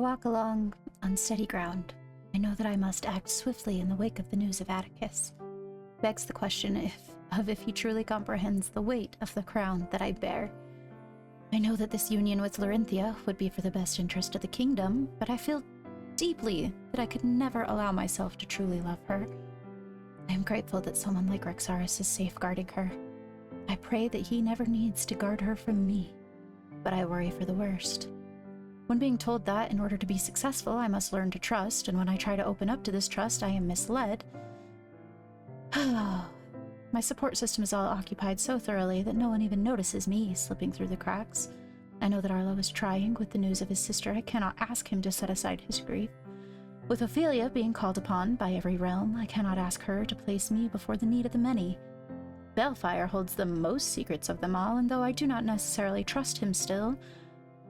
walk along unsteady ground. I know that I must act swiftly in the wake of the news of Atticus. Begs the question if he truly comprehends the weight of the crown that I bear. I know that this union with Larinthia would be for the best interest of the kingdom, but I feel deeply that I could never allow myself to truly love her. I am grateful that someone like Rexaris is safeguarding her. I pray that he never needs to guard her from me, but I worry for the worst. When being told that in order to be successful, I must learn to trust, and when I try to open up to this trust, I am misled. My support system is all occupied so thoroughly that no one even notices me slipping through the cracks. I know that Arlo is trying with the news of his sister. I cannot ask him to set aside his grief. With Ophelia being called upon by every realm, I cannot ask her to place me before the need of the many. Balefire holds the most secrets of them all, and though I do not necessarily trust him still,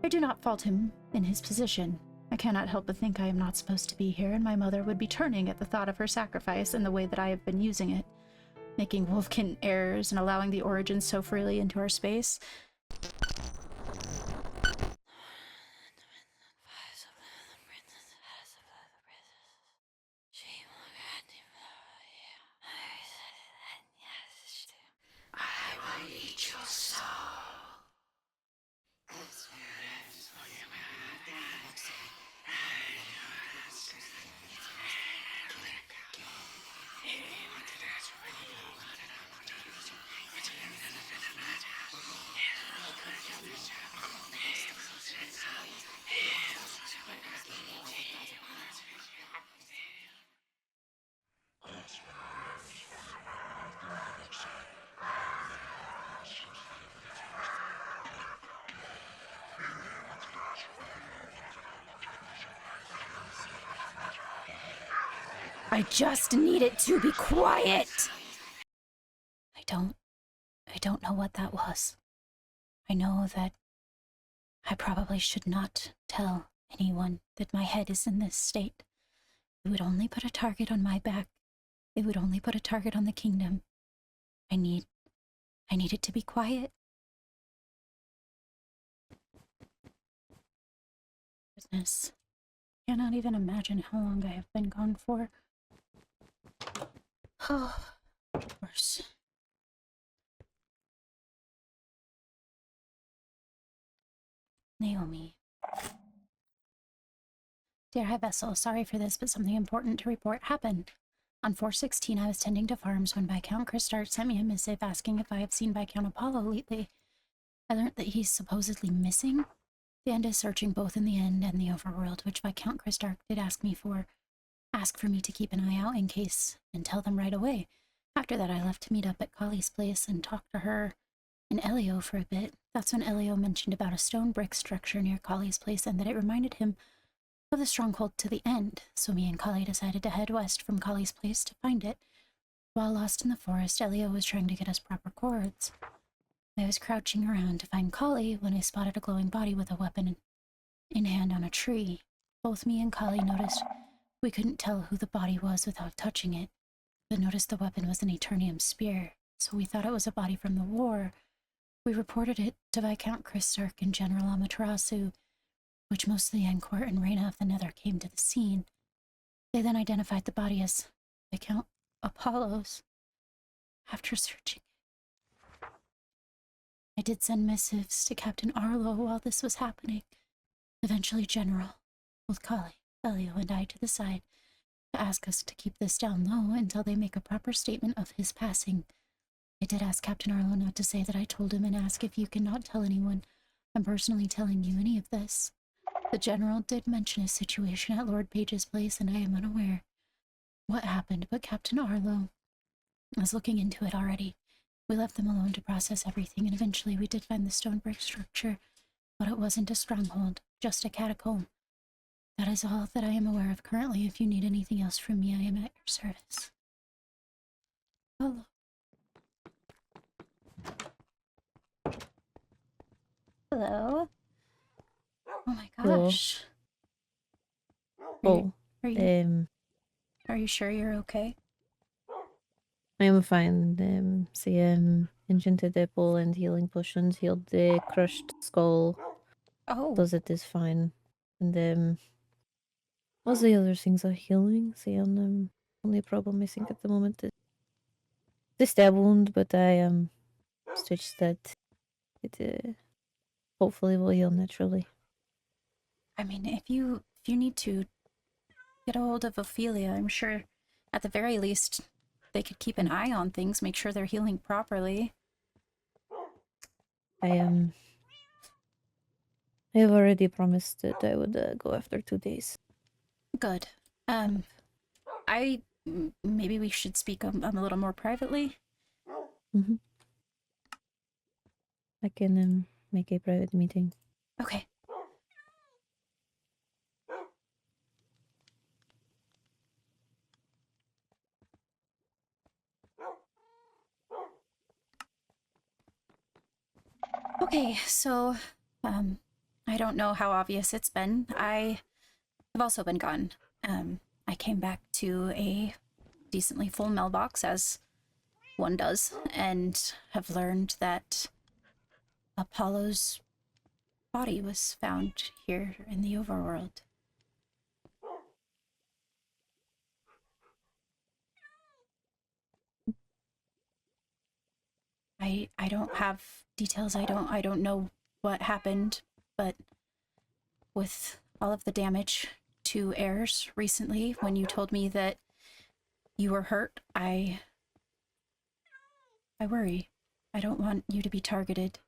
I do not fault him in his position. I cannot help but think I am not supposed to be here, and my mother would be turning at the thought of her sacrifice and the way that I have been using it, making Wolfkin errors and allowing the origins so freely into our space. I just need it to be quiet! I don't know what that was. I know that I probably should not tell anyone that my head is in this state. It would only put a target on my back. It would only put a target on the kingdom. I need it to be quiet. Goodness. Cannot even imagine how long I have been gone for. Oh, of course. Naomi. Dear High Vessel, sorry for this, but something important to report happened. On 4/16, I was tending to farms when Viscount Christart sent me a missive asking if I have seen Viscount Apollo lately. I learned that he's supposedly missing. The End is searching both in the End and the Overworld, which Viscount Christart did ask for me to keep an eye out in case, and tell them right away. After that, I left to meet up at Kali's place and talk to her and Elio for a bit. That's when Elio mentioned about a stone brick structure near Kali's place and that it reminded him of the stronghold to the End, so me and Kali decided to head west from Kali's place to find it. While lost in the forest, Elio was trying to get us proper coords. I was crouching around to find Kali when I spotted a glowing body with a weapon in hand on a tree. Both me and Kali noticed we couldn't tell who the body was without touching it, but noticed the weapon was an Eternium spear, so we thought it was a body from the war. We reported it to Viscount Christark and General Amaterasu, which most of the End Court and Reina of the Nether came to the scene. They then identified the body as Viscount Apollo's. After searching, I did send missives to Captain Arlo while this was happening. Eventually, General pulled Kali, Elio, and I to the side to ask us to keep this down low until they make a proper statement of his passing. I did ask Captain Arlo not to say that I told him and ask if you cannot tell anyone I'm personally telling you any of this. The General did mention a situation at Lord Page's place, and I am unaware what happened, but Captain Arlo was looking into it already. We left them alone to process everything, and eventually we did find the stone brick structure, but it wasn't a stronghold, just a catacomb. That is all that I am aware of currently. If you need anything else from me, I am at your service. Hello. Hello? Oh my gosh. Hello. Are you sure you're okay? I am fine. Enchanted apple and healing potions healed the crushed skull. Oh. So that is fine. And All the other things are healing. The only problem I think at the moment is the stab wound, but I stitched that. It hopefully will heal naturally. I mean, if you need to get a hold of Ophelia, I'm sure at the very least they could keep an eye on things, make sure they're healing properly. I have already promised that I would go after 2 days. Good. Maybe we should speak a little more privately. Mm-hmm. I can make a private meeting. Okay. Okay, so, I don't know how obvious it's been. I have also been gone. I came back to a decently full mailbox, as one does, and have learned that Apollo's body was found here in the overworld. I don't have details. I don't know what happened, but with all of the damage to heirs recently, when you told me that you were hurt, I worry. I don't want you to be targeted.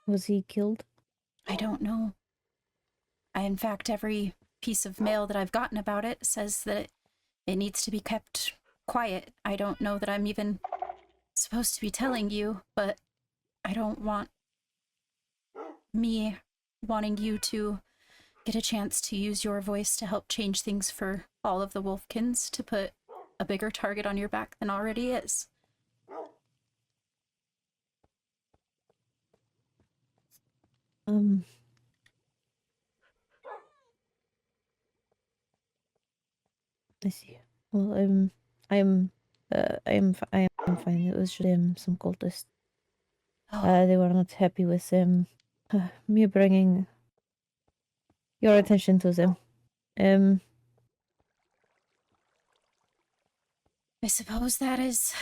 Was he killed? I don't know. In fact, every piece of mail that I've gotten about it says that it needs to be kept quiet. I don't know that I'm even supposed to be telling you, but I don't want me wanting you to get a chance to use your voice to help change things for all of the Wolfkins, to put a bigger target on your back than already is. I see. Well, I am fine. It was just some cultists. Oh, They were not happy with me bringing your attention to them. I suppose that is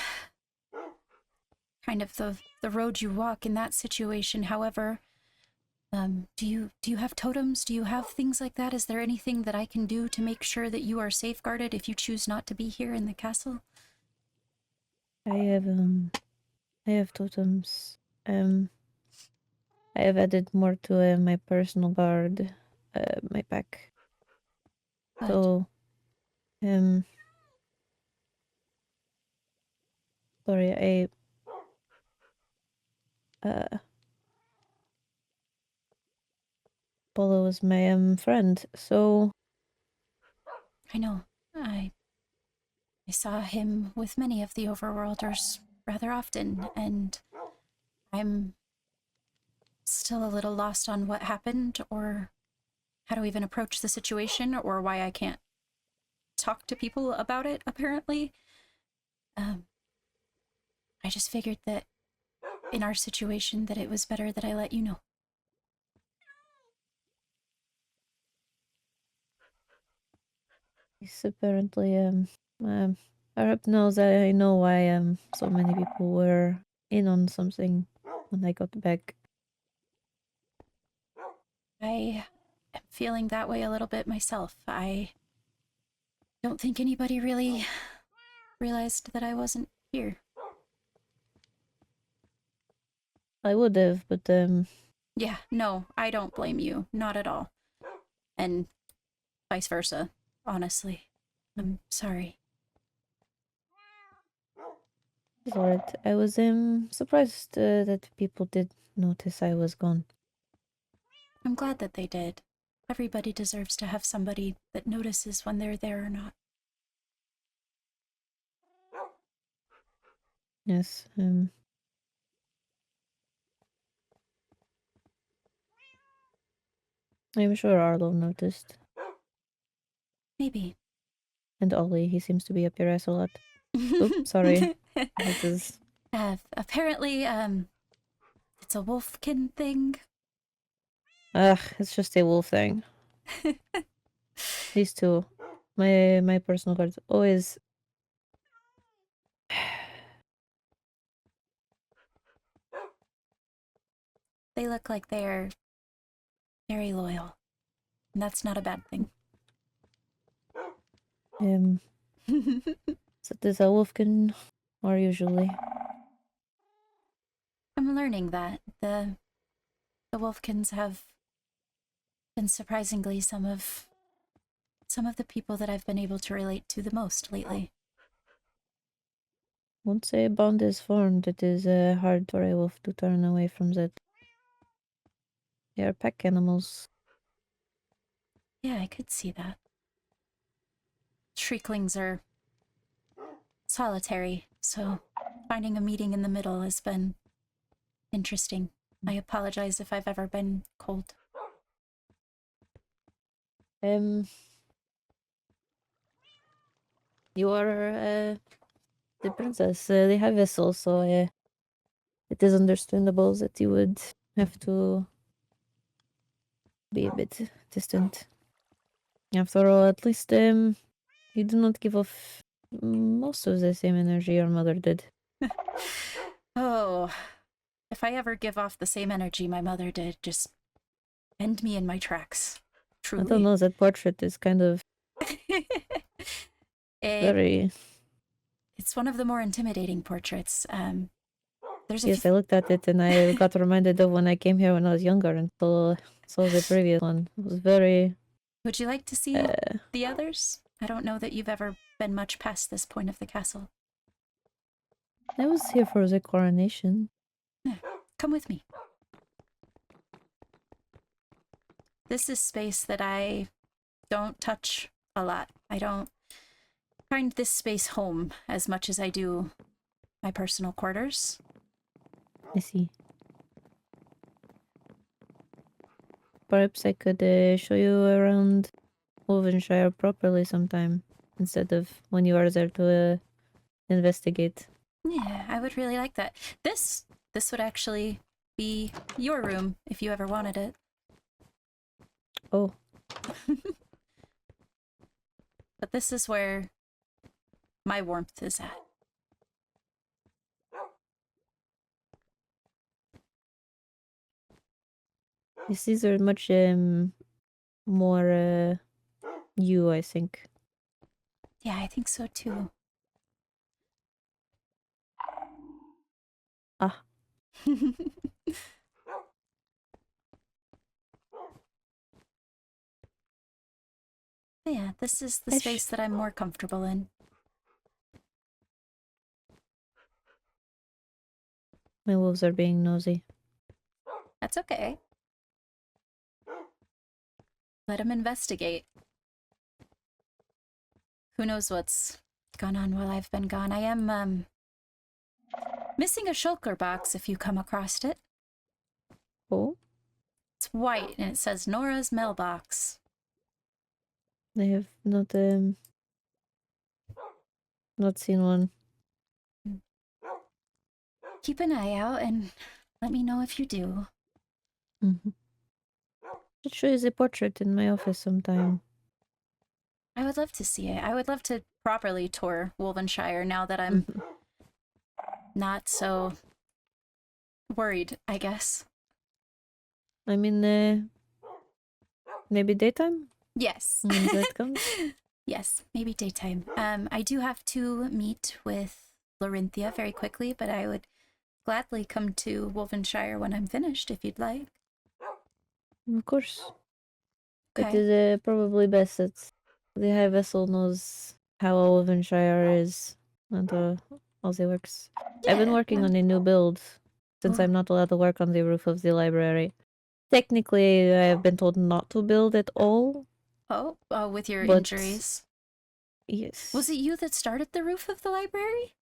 kind of the road you walk in that situation. However, do you have totems? Do you have things like that? Is there anything that I can do to make sure that you are safeguarded if you choose not to be here in the castle? I have totems. I have added more to my personal guard, my pack. Good. So, sorry, Polo was my friend, so I know. I saw him with many of the overworlders rather often, and I'm still a little lost on what happened, or how to even approach the situation, or why I can't talk to people about it, apparently. I just figured that in our situation that it was better that I let you know. he's apparently Arab knows that I know why so many people were in on something when I got back. I am feeling that way a little bit myself. I don't think anybody really realized that I wasn't here. I would have, but Yeah, no, I don't blame you. Not at all. And vice versa, honestly. I'm sorry. it's alright. I was surprised that people did notice I was gone. I'm glad that they did. Everybody deserves to have somebody that notices when they're there or not. Yes, I'm sure Arlo noticed. Maybe. And Ollie, he seems to be up your ass a lot. Oops, sorry. This is... Apparently, it's a Wolfkin thing. Ugh, it's just a wolf thing. These two. My personal cards always. They look like they're very loyal. And that's not a bad thing. So this a wolfkin or usually. I'm learning that the Wolfkins have been surprisingly some of the people that I've been able to relate to the most lately. Once a bond is formed, it is hard for a wolf to turn away from that. They are pack animals. Yeah, I could see that. Shrieklings are solitary, so finding a meeting in the middle has been interesting. I apologize if I've ever been cold. You are the princess. They have vessels, so it is understandable that you would have to be a bit distant. After all, at least you do not give off most of the same energy your mother did. Oh, if I ever give off the same energy my mother did, just end me in my tracks. Truly. I don't know, that portrait is kind of very... It's one of the more intimidating portraits. Yes, I looked at it and I got reminded of when I came here when I was younger and saw the previous one. It was very... Would you like to see the others? I don't know that you've ever been much past this point of the castle. I was here for the coronation. Come with me. This is space that I don't touch a lot. I don't find this space home as much as I do my personal quarters. I see. Perhaps I could show you around Wolvenshire properly sometime, instead of when you are there to investigate. Yeah, I would really like that. This would actually be your room if you ever wanted it. Oh. But this is where my warmth is at. These are much more you, I think. Yeah, I think so too. Ah. Yeah, this is the space that I'm more comfortable in. My wolves are being nosy. That's okay. Let them investigate. Who knows what's gone on while I've been gone. I am, missing a shulker box if you come across it. Oh? It's white and it says Nora's mailbox. I have not seen one. Keep an eye out and let me know if you do. Mm-hmm. Should show you the portrait in my office sometime. I would love to see it. I would love to properly tour Wolvenshire now that I'm not so worried, I guess. I mean, maybe daytime? Yes. When that comes? Yes, maybe daytime. I do have to meet with Lorinthia very quickly, but I would gladly come to Wolvenshire when I'm finished, if you'd like. Of course. Okay. It is probably best that the High Vessel knows how Wolvenshire is and how it works. Yeah, I've been working on a new build since I'm not allowed to work on the roof of the library. Technically, I have been told not to build at all. Oh, with your injuries? Yes. Was it you that started the roof of the library?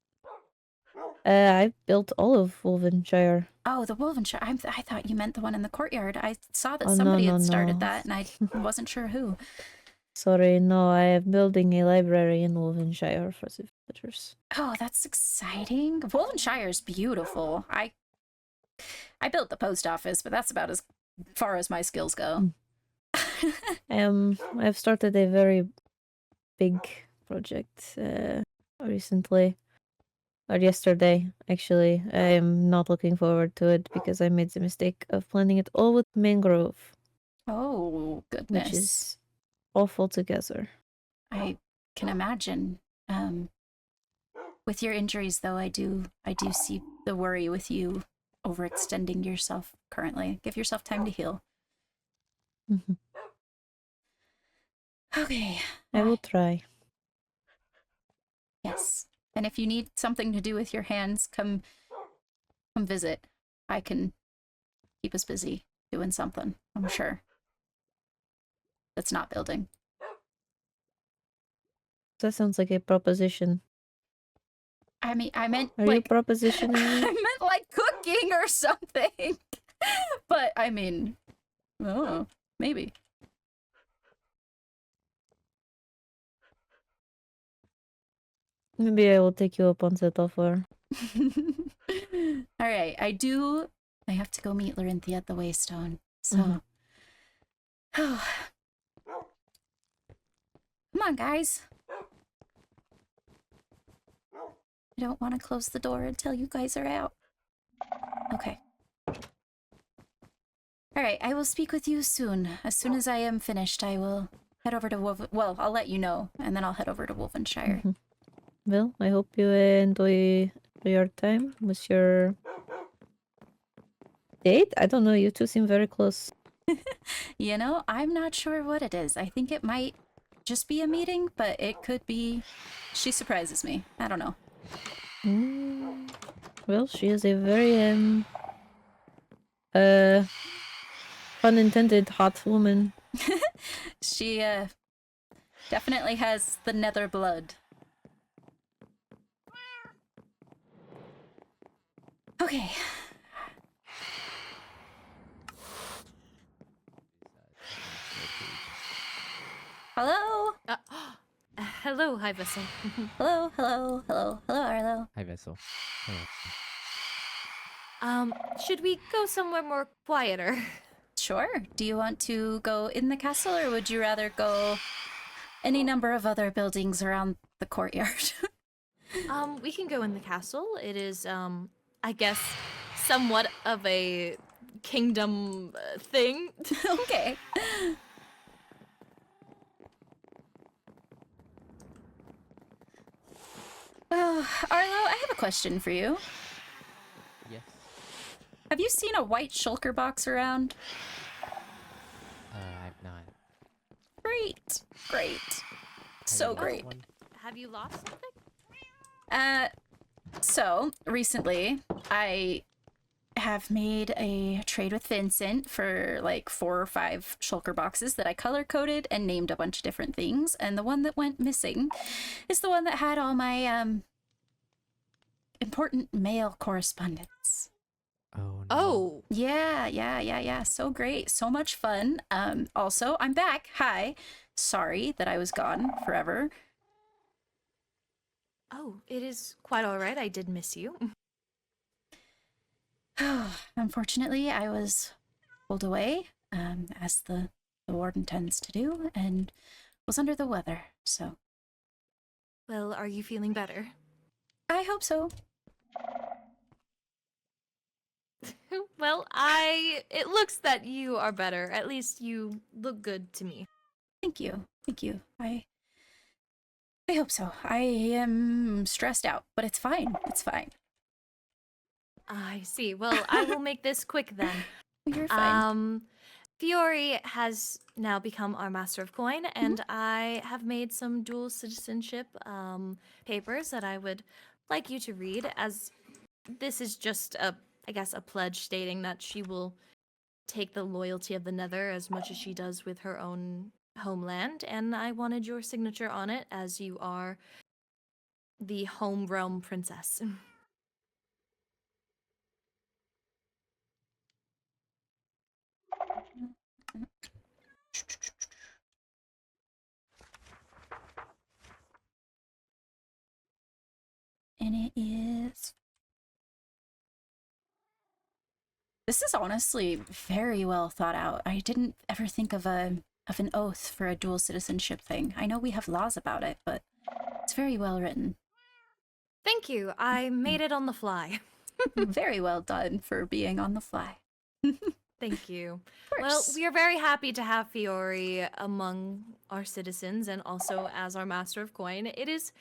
I built all of Wolvenshire. Oh, the Wolvenshire. I thought you meant the one in the courtyard. I saw that somebody had started that, and I wasn't sure who. Sorry, no, I am building a library in Wolvenshire for the visitors. Oh, that's exciting. Wolvenshire is beautiful. I built the post office, but that's about as far as my skills go. I've started a very big project recently, or yesterday, actually. I'm not looking forward to it because I made the mistake of planning it all with mangrove, Oh, goodness. which is awful together. I can imagine. With your injuries, though, I do see the worry with you overextending yourself currently. Give yourself time to heal. Mm-hmm. Okay. I will try. Yes. And if you need something to do with your hands, come visit. I can keep us busy doing something, I'm sure. That's not building. That sounds like a proposition. I mean, I meant Are like you propositioning me? I meant like cooking or something. But I mean, oh, maybe. Maybe I will take you up on that offer. All right, I have to go meet Larinthia at the Waystone. So, come on, guys. I don't want to close the door until you guys are out. Okay. All right, I will speak with you soon. As soon as I am finished, I will head over to well, I'll let you know, and then I'll head over to Wolvenshire. Well, I hope you enjoy your time with your date. I don't know, you two seem very close. You know, I'm not sure what it is. I think it might just be a meeting, but it could be she surprises me. I don't know. Well, she is a very pun intended hot woman. She definitely has the nether blood. Okay. Hello? Hello, High Vessel. Hello, Arlo. Hi, Vessel. Hello. Should we go somewhere more quieter? Sure. Do you want to go in the castle, or would you rather go any number of other buildings around the courtyard? We can go in the castle. It is, I guess, somewhat of a kingdom thing. Okay. Arlo, I have a question for you. Yes. Have you seen a white shulker box around? I've not. Great. Have So you lost great. one? Have you lost something? So recently I have made a trade with Vincent for like 4 or 5 shulker boxes that I color coded and named a bunch of different things, and the one that went missing is the one that had all my important mail correspondence. Oh, no. Oh, Yeah. So great. So much fun. Also, I'm back. Hi. Sorry that I was gone forever. oh, it is quite all right. I did miss you. Unfortunately, I was pulled away, as the warden tends to do, and was under the weather, so. Well, are you feeling better? I hope so. Well, it looks that you are better. At least you look good to me. Thank you. I hope so. I am stressed out, but it's fine. I see. Well, I will make this quick then. You're fine. Fiori has now become our master of coin, and I have made some dual citizenship papers that I would like you to read, as this is just I guess, a pledge stating that she will take the loyalty of the Nether as much as she does with her own homeland, and I wanted your signature on it as you are the home realm princess. And it is This is honestly very well thought out. I didn't ever think of an oath for a dual citizenship thing. I know we have laws about it, but it's very well written. Thank you. I made it on the fly. Very well done for being on the fly. Thank you. Of Well, course. we are very happy to have Fiori among our citizens and also as our master of coin. It is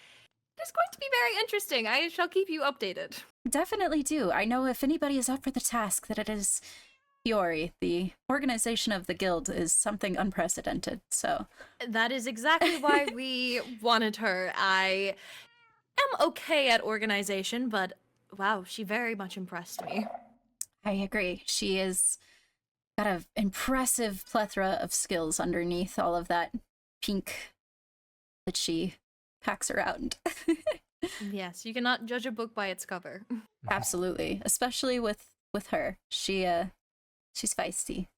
going to be very interesting. I shall keep you updated. Definitely do. I know if anybody is up for the task that it is Fiori. The organization of the guild is something unprecedented, so... That is exactly why we wanted her. I am okay at organization, but wow, she very much impressed me. I agree. She is got an impressive plethora of skills underneath all of that pink that she packs around. Yes, you cannot judge a book by its cover. Absolutely, especially with her. She's feisty.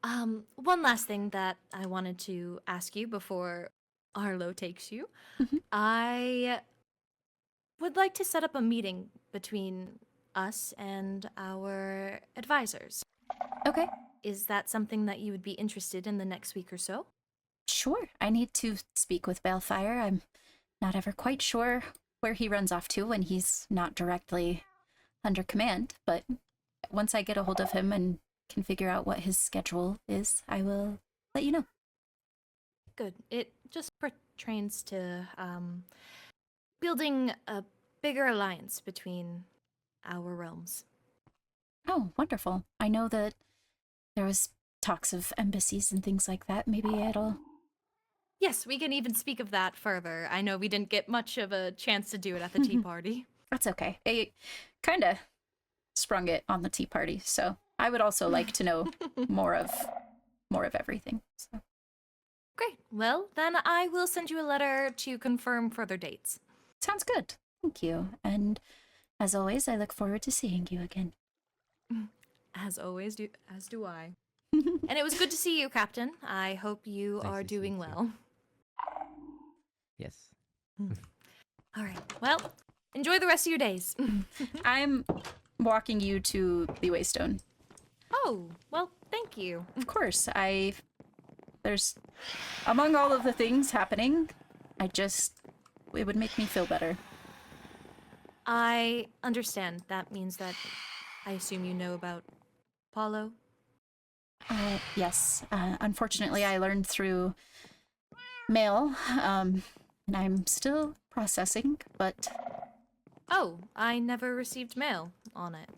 One last thing that I wanted to ask you before Arlo takes you. Mhm. I would like to set up a meeting between us and our advisors. Okay, Is that something that you would be interested in the next week or so? sure. I need to speak with Balefire. I'm not ever quite sure where he runs off to when he's not directly under command, but once I get a hold of him and can figure out what his schedule is, I will let you know. Good. It just pertains to building a bigger alliance between our realms. Oh, wonderful. I know that there was talks of embassies and things like that. Maybe it'll... Yes, we can even speak of that further. I know we didn't get much of a chance to do it at the tea party. That's okay. I kind of sprung it on the tea party, so I would also like to know more of everything. So. Great. Well, then I will send you a letter to confirm further dates. Sounds good. Thank you. And as always, I look forward to seeing you again. As always, as do I. And it was good to see you, Captain. I hope you Nice are to see you doing too. well. Yes. All right. Well, enjoy the rest of your days. I'm walking you to the Waystone. Oh, well, thank you. Of course, there's, among all of the things happening, it would make me feel better. I understand. That means that I assume you know about Paulo. Yes. Unfortunately, I learned through mail, and I'm still processing, but Oh, I never received mail on it.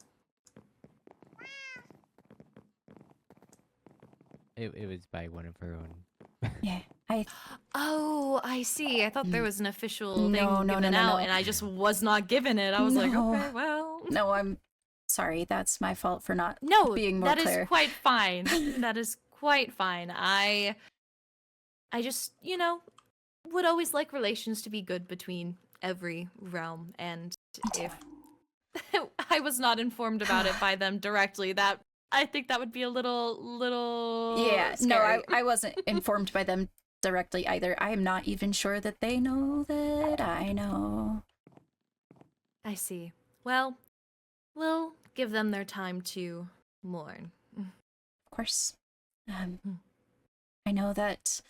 It was by one of her own. yeah, Oh, I see. I thought there was an official No, thing no, given no, out, no. and I just was not given it. I was like, No. okay, well. No, I'm sorry. That's my fault for not No, being more that clear. is quite fine. That is quite fine. I just, would always like relations to be good between every realm, and if I was not informed about it by them directly, that I think that would be a little Yeah, scary. no, I wasn't informed by them directly either. I am not even sure that they know that I know. I see. Well, we'll give them their time to mourn. Of course. I know that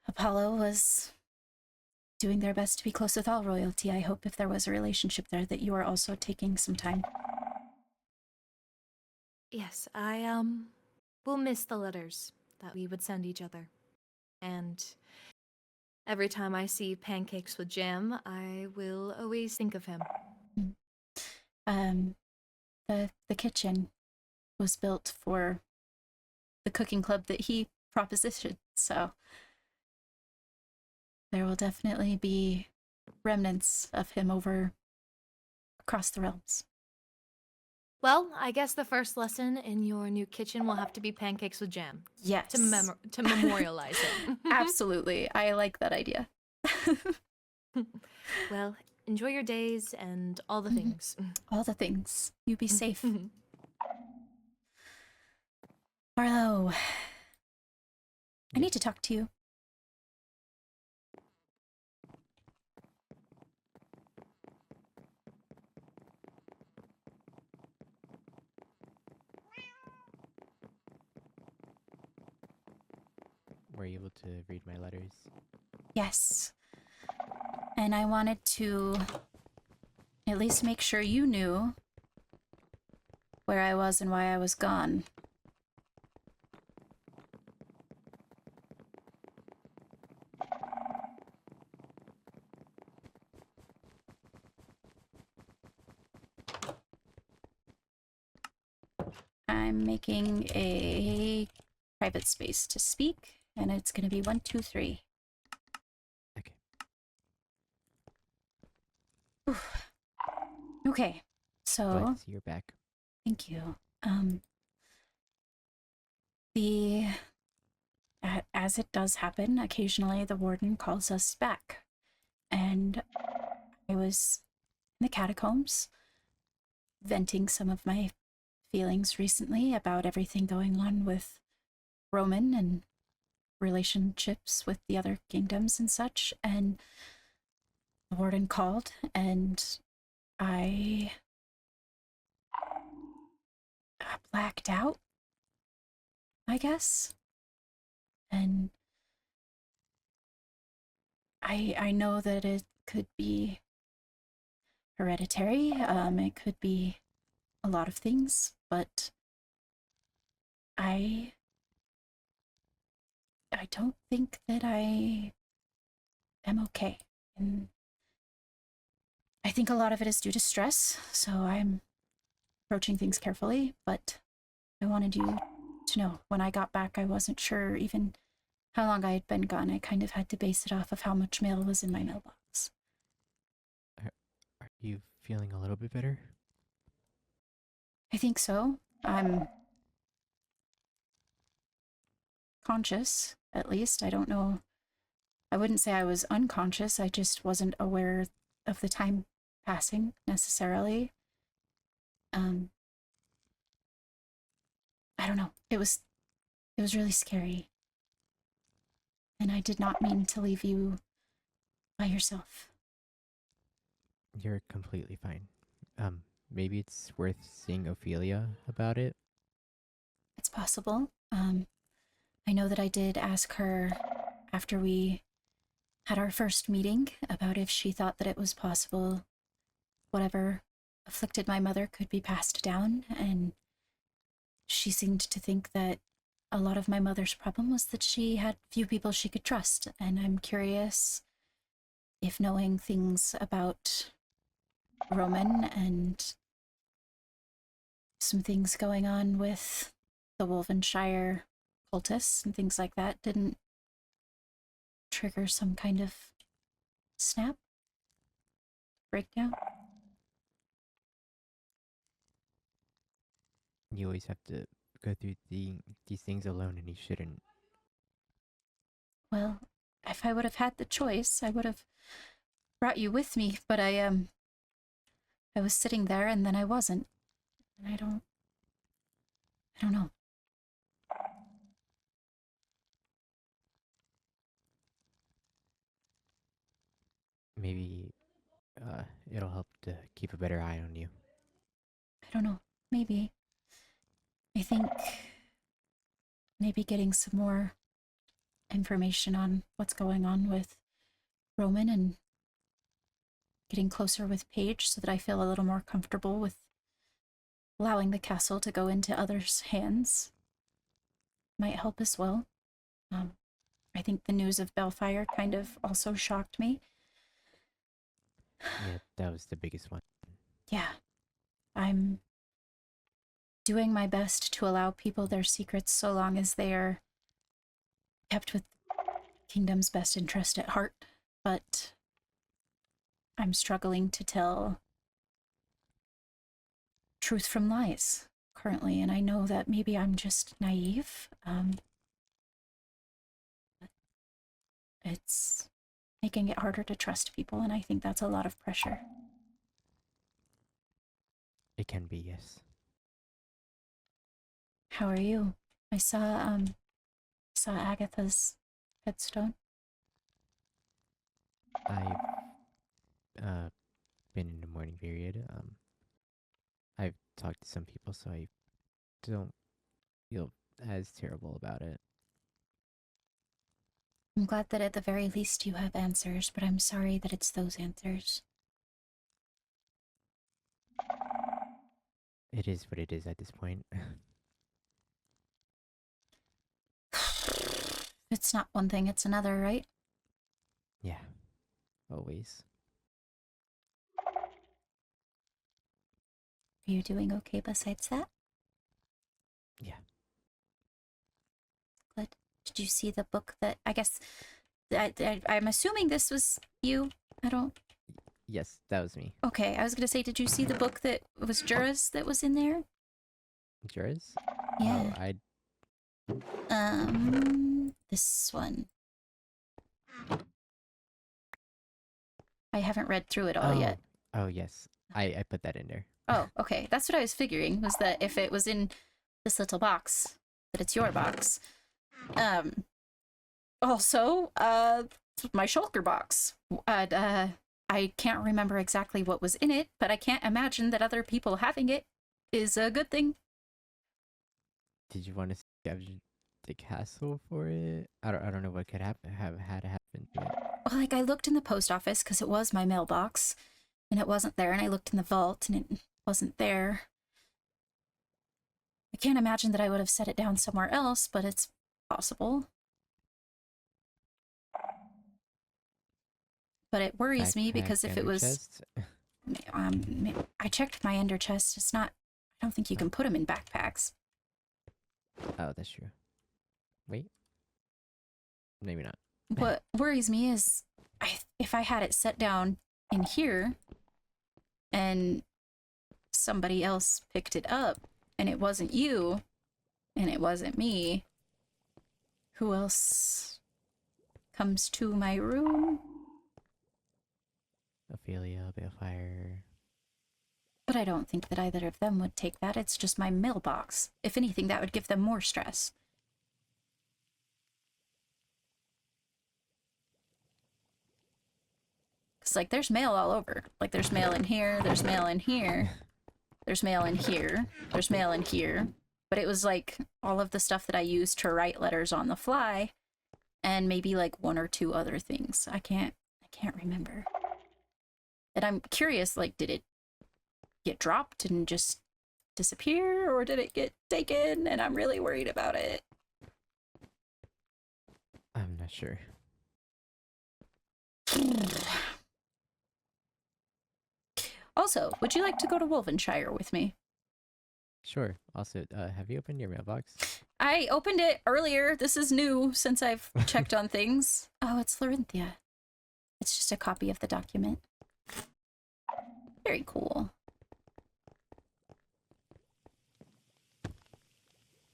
Apollo was doing their best to be close with all royalty. I hope if there was a relationship there that you are also taking some time. Yes, I will miss the letters that we would send each other. And every time I see pancakes with jam, I will always think of him. The kitchen was built for the cooking club that he propositioned, so there will definitely be remnants of him across the realms. Well, I guess the first lesson in your new kitchen will have to be pancakes with jam Yes. to memorialize it. Absolutely. I like that idea. Well, enjoy your days and all the things. All the things. You be safe. Arlo, I need to talk to you. were you able to read my letters? Yes. And I wanted to at least make sure you knew where I was and why I was gone. I'm making a private space to speak, and it's going to be 1, 2, 3. Okay. Oof. Okay, so Glad to see you're back. thank you. The as it does happen, occasionally the warden calls us back, and I was in the catacombs venting some of my feelings recently about everything going on with Roman and relationships with the other kingdoms and such, and the warden called, and I blacked out, I guess. And I know that it could be hereditary, it could be a lot of things, but I don't think that I am okay. And I think a lot of it is due to stress, so I'm approaching things carefully, but I wanted you to know when I got back, I wasn't sure even how long I had been gone. I kind of had to base it off of how much mail was in my mailbox. Are you feeling a little bit better? I think so. I'm conscious, at least. I don't know. I wouldn't say I was unconscious. I just wasn't aware of the time passing necessarily. I don't know. It was really scary. And I did not mean to leave you by yourself. You're completely fine. Maybe it's worth seeing Ophelia about it. It's possible. I know that I did ask her after we had our first meeting about if she thought that it was possible whatever afflicted my mother could be passed down, and she seemed to think that a lot of my mother's problem was that she had few people she could trust, and I'm curious if knowing things about Roman and some things going on with the Wolvenshire cultists and things like that didn't trigger some kind of snap breakdown. You always have to go through these things alone, and you shouldn't. Well, if I would have had the choice, I would have brought you with me, but I was sitting there and then I wasn't. And I don't know. Maybe it'll help to keep a better eye on you. I don't know. Maybe. I think maybe getting some more information on what's going on with Roman and getting closer with Paige so that I feel a little more comfortable with allowing the castle to go into others' hands might help as well. I think the news of Bellfire kind of also shocked me. Yeah, that was the biggest one. Yeah, I'm doing my best to allow people their secrets so long as they are kept with Kingdom's best interest at heart, but I'm struggling to tell truth from lies currently, and I know that maybe I'm just naive. But it's making it harder to trust people, and I think that's a lot of pressure. It can be, yes. How are you? I saw Agatha's headstone. I've been in the mourning period. I've talked to some people, so I don't feel as terrible about it. I'm glad that at the very least you have answers, but I'm sorry that it's those answers. It is what it is at this point. It's not one thing, it's another, right? Yeah, always. Are you doing okay besides that? Yeah. Good. Did you see the book that, I guess, I'm assuming this was you? I don't... Yes, that was me. Okay, I was gonna say, did you see the book that was Juris that was in there? Yours? Yeah. Oh, This one. I haven't read through it all yet. Oh, yes. I put that in there. Oh, okay. That's what I was figuring, was that if it was in this little box, that it's your box. Also, my shulker box. I can't remember exactly what was in it, but I can't imagine that other people having it is a good thing. Did you want to scavenge the castle for it? I don't know what could have had happened to it. Well, like, I looked in the post office because it was my mailbox, and it wasn't there, and I looked in the vault, and it wasn't there. I can't imagine that I would have set it down somewhere else, but it's possible. But it worries me because if it was... Chest? I checked my ender chest. It's not... I don't think you can put them in backpacks. Oh, that's true. Wait. Maybe not. What worries me is if I had it set down in here and somebody else picked it up and it wasn't you and it wasn't me, who else comes to my room? Ophelia, Balefire. But I don't think that either of them would take that. It's just my mailbox. If anything, that would give them more stress. Because, like, there's mail all over. Like, there's mail in here, there's mail in here, there's mail in here, there's mail in here. But it was, like, all of the stuff that I used to write letters on the fly, and maybe, like, one or two other things. I can't remember. And I'm curious, like, did it get dropped and just disappear, or did it get taken? And I'm really worried about it. I'm not sure. Also, would you like to go to Wolvenshire with me? Sure. Also, have you opened your mailbox? I opened it earlier. This is new since I've checked on things. Oh, it's Larinthia. It's just a copy of the document. Very cool.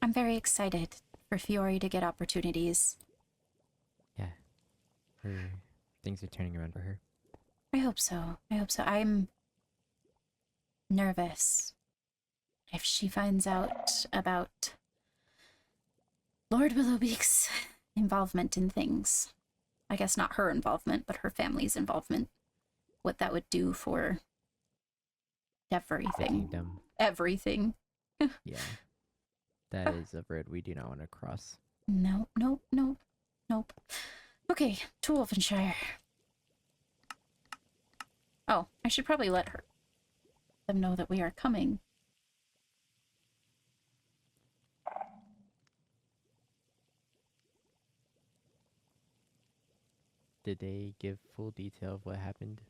I'm very excited for Fiori to get opportunities. Yeah. Things are turning around for her. I hope so. I hope so. I'm nervous. If she finds out about Lord Willowbeak's involvement in things. I guess not her involvement, but her family's involvement. What that would do for The everything. kingdom. Everything. Yeah. That is a road we do not want to cross. No, nope, nope, nope. Okay, to Wolvenshire. Oh, I should probably let them know that we are coming. Did they give full detail of what happened?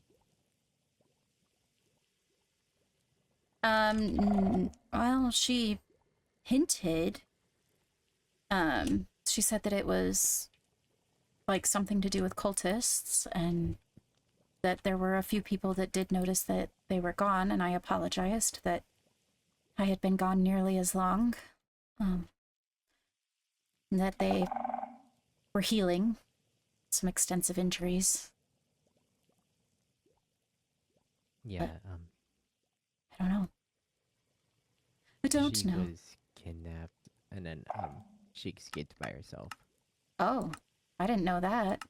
Well, she hinted. She said that it was like something to do with cultists, and that there were a few people that did notice that they were gone, and I apologized that I had been gone nearly as long. And that they were healing some extensive injuries. Yeah, I don't know. I don't know. She was kidnapped and then she escaped by herself. Oh, I didn't know that.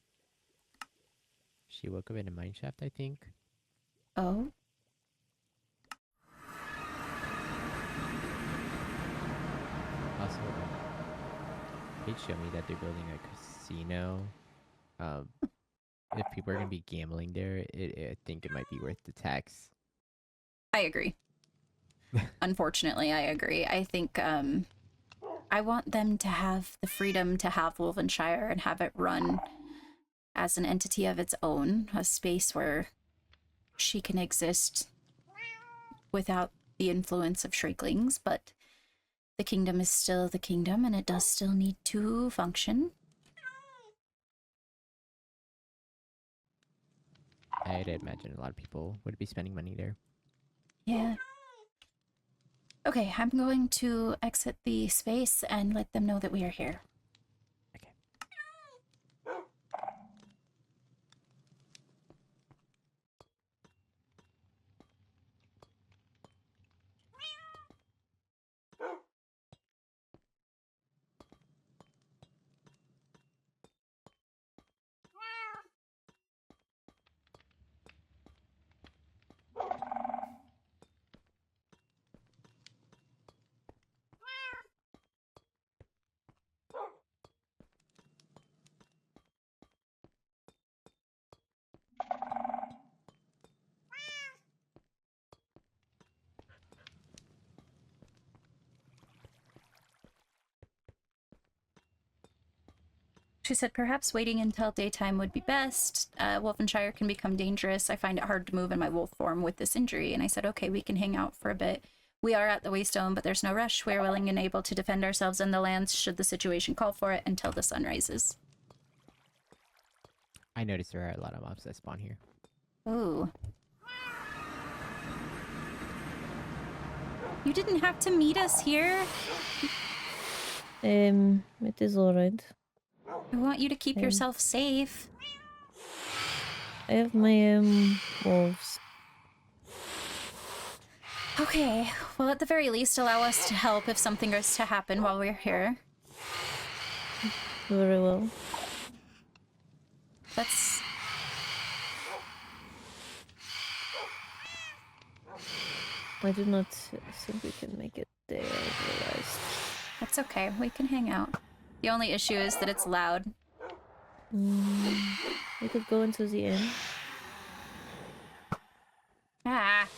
She woke up in a mine shaft, I think. Oh? Also, they showed me that they're building a casino if people are gonna be gambling there, I think it might be worth the tax. I agree. Unfortunately, I agree. I think I want them to have the freedom to have Wolvenshire and have it run as an entity of its own, a space where she can exist without the influence of Shrieklings, but the kingdom is still the kingdom and it does still need to function. I'd imagine a lot of people would be spending money there. Yeah. Okay, I'm going to exit the space and let them know that we are here. Okay. She said perhaps waiting until daytime would be best. Wolvenshire can become dangerous. I find it hard to move in my wolf form with this injury. And I said, okay, we can hang out for a bit. We are at the Waystone, but there's no rush. We are willing and able to defend ourselves in the lands should the situation call for it until the sun rises. I noticed there are a lot of mobs that spawn here. Ooh. You didn't have to meet us here. It is alright. I want you to keep yourself safe. I have my wolves. Okay, well at the very least allow us to help if something is to happen while we're here. Very well. Let's... I do not think we can make it there otherwise. That's okay, we can hang out. The only issue is that it's loud. We could go into the inn. Ah.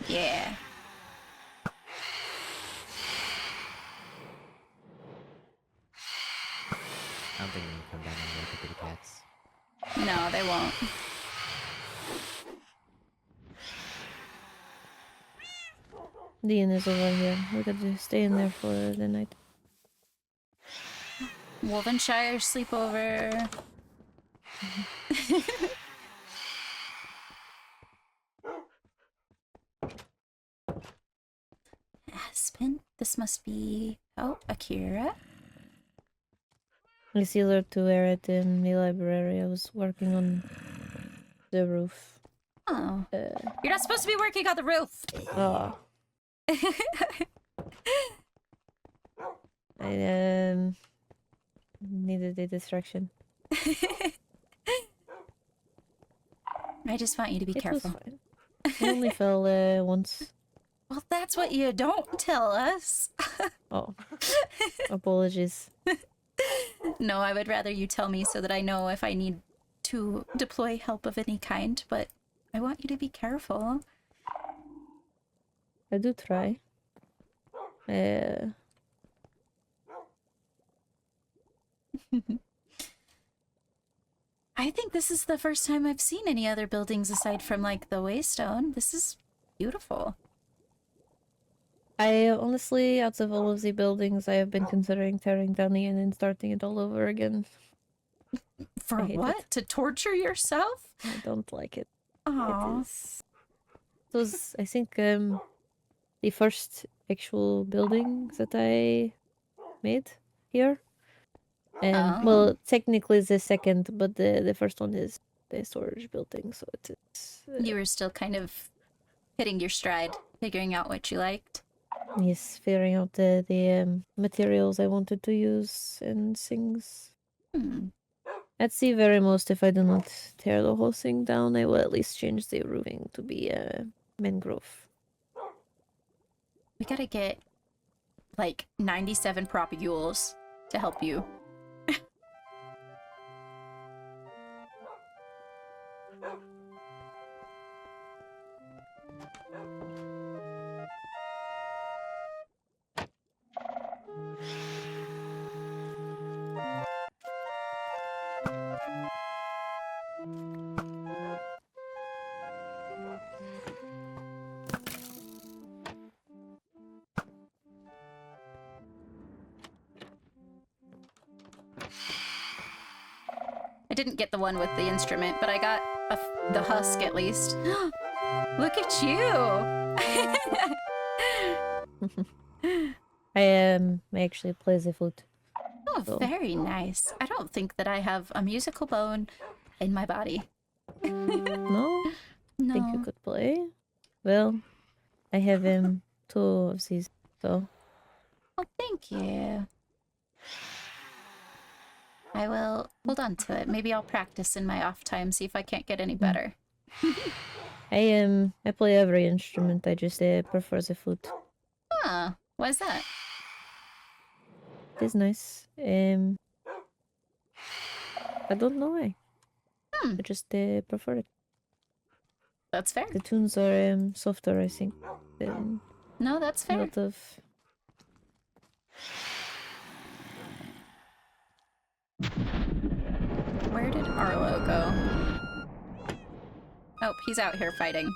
Yeah. I don't think we can come down and look at the cats. No, they won't. The inn is over here. We could just stay in there for the night. Wolvenshire sleepover. Aspen, this must be... Oh, Akira. It's either to wear it in the library. I was working on the roof. Oh. You're not supposed to be working on the roof! Oh. I needed a distraction. I just want you to be It careful. was fine. I only fell once. Well, that's what you don't tell us. Oh. Apologies. No, I would rather you tell me so that I know if I need to deploy help of any kind, but I want you to be careful. I do try. I think this is the first time I've seen any other buildings aside from, like, the Waystone. This is beautiful. I honestly, out of all of the buildings, I have been considering tearing down the inn and starting it all over again. For I hate what? it. To torture yourself? I don't like it. Aww. It is. It was, I think, the first actual building that I made here. And Oh. well, technically the second, but the first one is the storage building, so it's You were still kind of hitting your stride, figuring out what you liked. yes, figuring out the materials I wanted to use and things. At the very most, if I do not tear the whole thing down, I will at least change the roofing to be mangrove. We gotta get, like, 97 propagules to help you. didn't get the one with the instrument, but I got the husk at least. Look at you! I actually play the flute. Oh, So. very nice. I don't think that I have a musical bone in my body. No? No. Think you could play? Well, I have 2 of these, so. Oh, thank you. I will hold on to it. Maybe I'll practice in my off time, see if I can't get any better. I play every instrument. I just prefer the flute. Huh. Why is that? It is nice. I don't know why. I just prefer it. That's fair. The tunes are softer, I think. No, that's A fair. lot of. Where did Arlo go? Oh, he's out here fighting.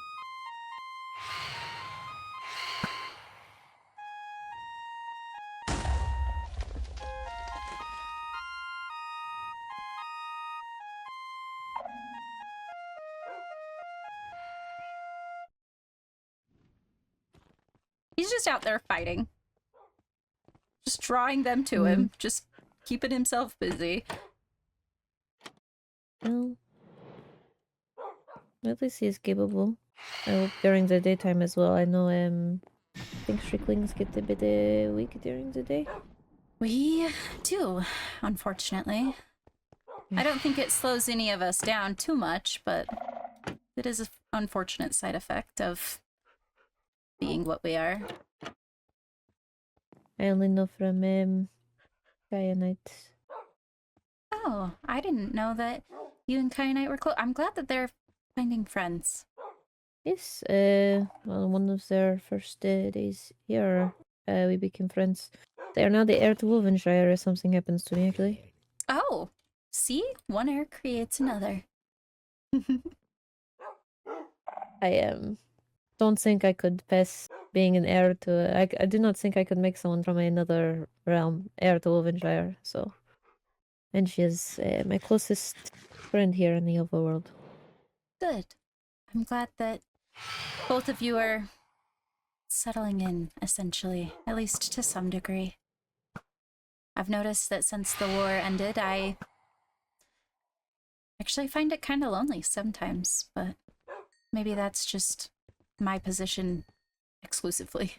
He's just out there fighting. Just drawing them to him. Just keeping himself busy. Well, at least he is capable. I hope during the daytime as well. I know I think Shrieklings get a bit weak during the day. We do, unfortunately. I don't think it slows any of us down too much, but it is an unfortunate side effect of being what we are. I only know from Kyanite. Oh, I didn't know that you and Kyanite were close. I'm glad that they're finding friends. Yes, well, one of their first days here, we became friends. They are now the heir to Wolvenshire if something happens to me, actually. Oh, see? One heir creates another. I don't think I could pass being an heir to. I do not think I could make someone from another realm heir to Wolvenshire. So, and she is my closest friend here in the overworld. Good. I'm glad that both of you are settling in, essentially, at least to some degree. I've noticed that since the war ended, I actually find it kind of lonely sometimes, but maybe that's just my position exclusively.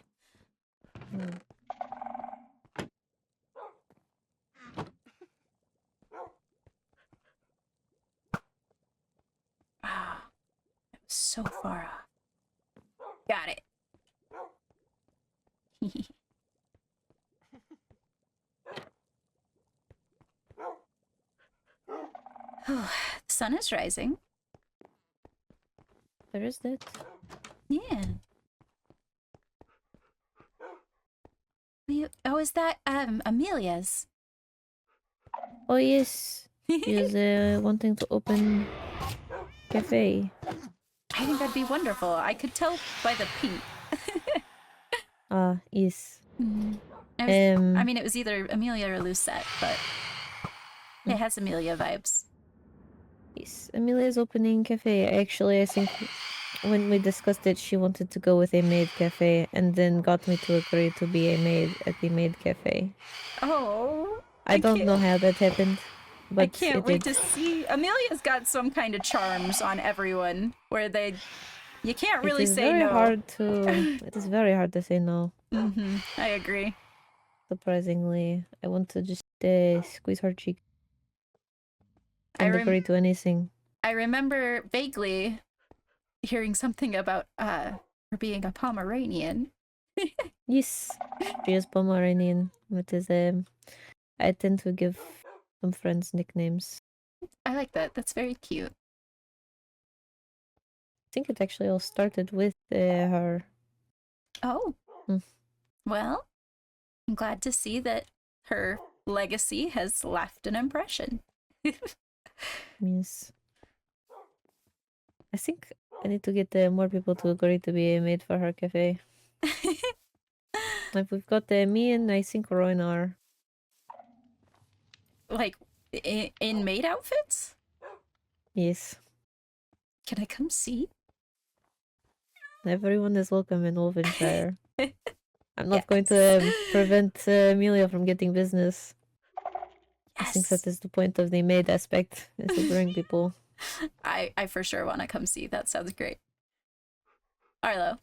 Ah, it was so far off. Got it. The sun is rising. There is that. Yeah. Oh, is that Amelia's? Oh yes, she is wanting to open cafe. I think that'd be wonderful. I could tell by the pink. Yes. I mean, it was either Amelia or Lucette, but it has Amelia vibes. Yes, Amelia is opening cafe. Actually, I think when we discussed it, she wanted to go with a maid cafe, and then got me to agree to be a maid at the maid cafe. Oh, I don't know how that happened, but I can't wait did. to see. Amelia's got some kind of charms on everyone where you can't really It is say very no. hard to. It is very hard to say no. I agree. Surprisingly, I want to just squeeze her cheek and agree to anything. I remember vaguely hearing something about her being a Pomeranian. Yes, she is Pomeranian. It is I tend to give some friends nicknames. I like that. That's very cute. I think it actually all started with her. Oh. Well, I'm glad to see that her legacy has left an impression. Yes. I think I need to get more people to agree to be a maid for her cafe. Like we've got me and I think Rowan are. Like, in maid outfits? Yes. Can I come see? Everyone is welcome in Wolvenshire. I'm not going to Yes. prevent Amelia from getting business. I think Yes. that is the point of the maid aspect, is to bring people. I for sure want to come see. That sounds great. Arlo,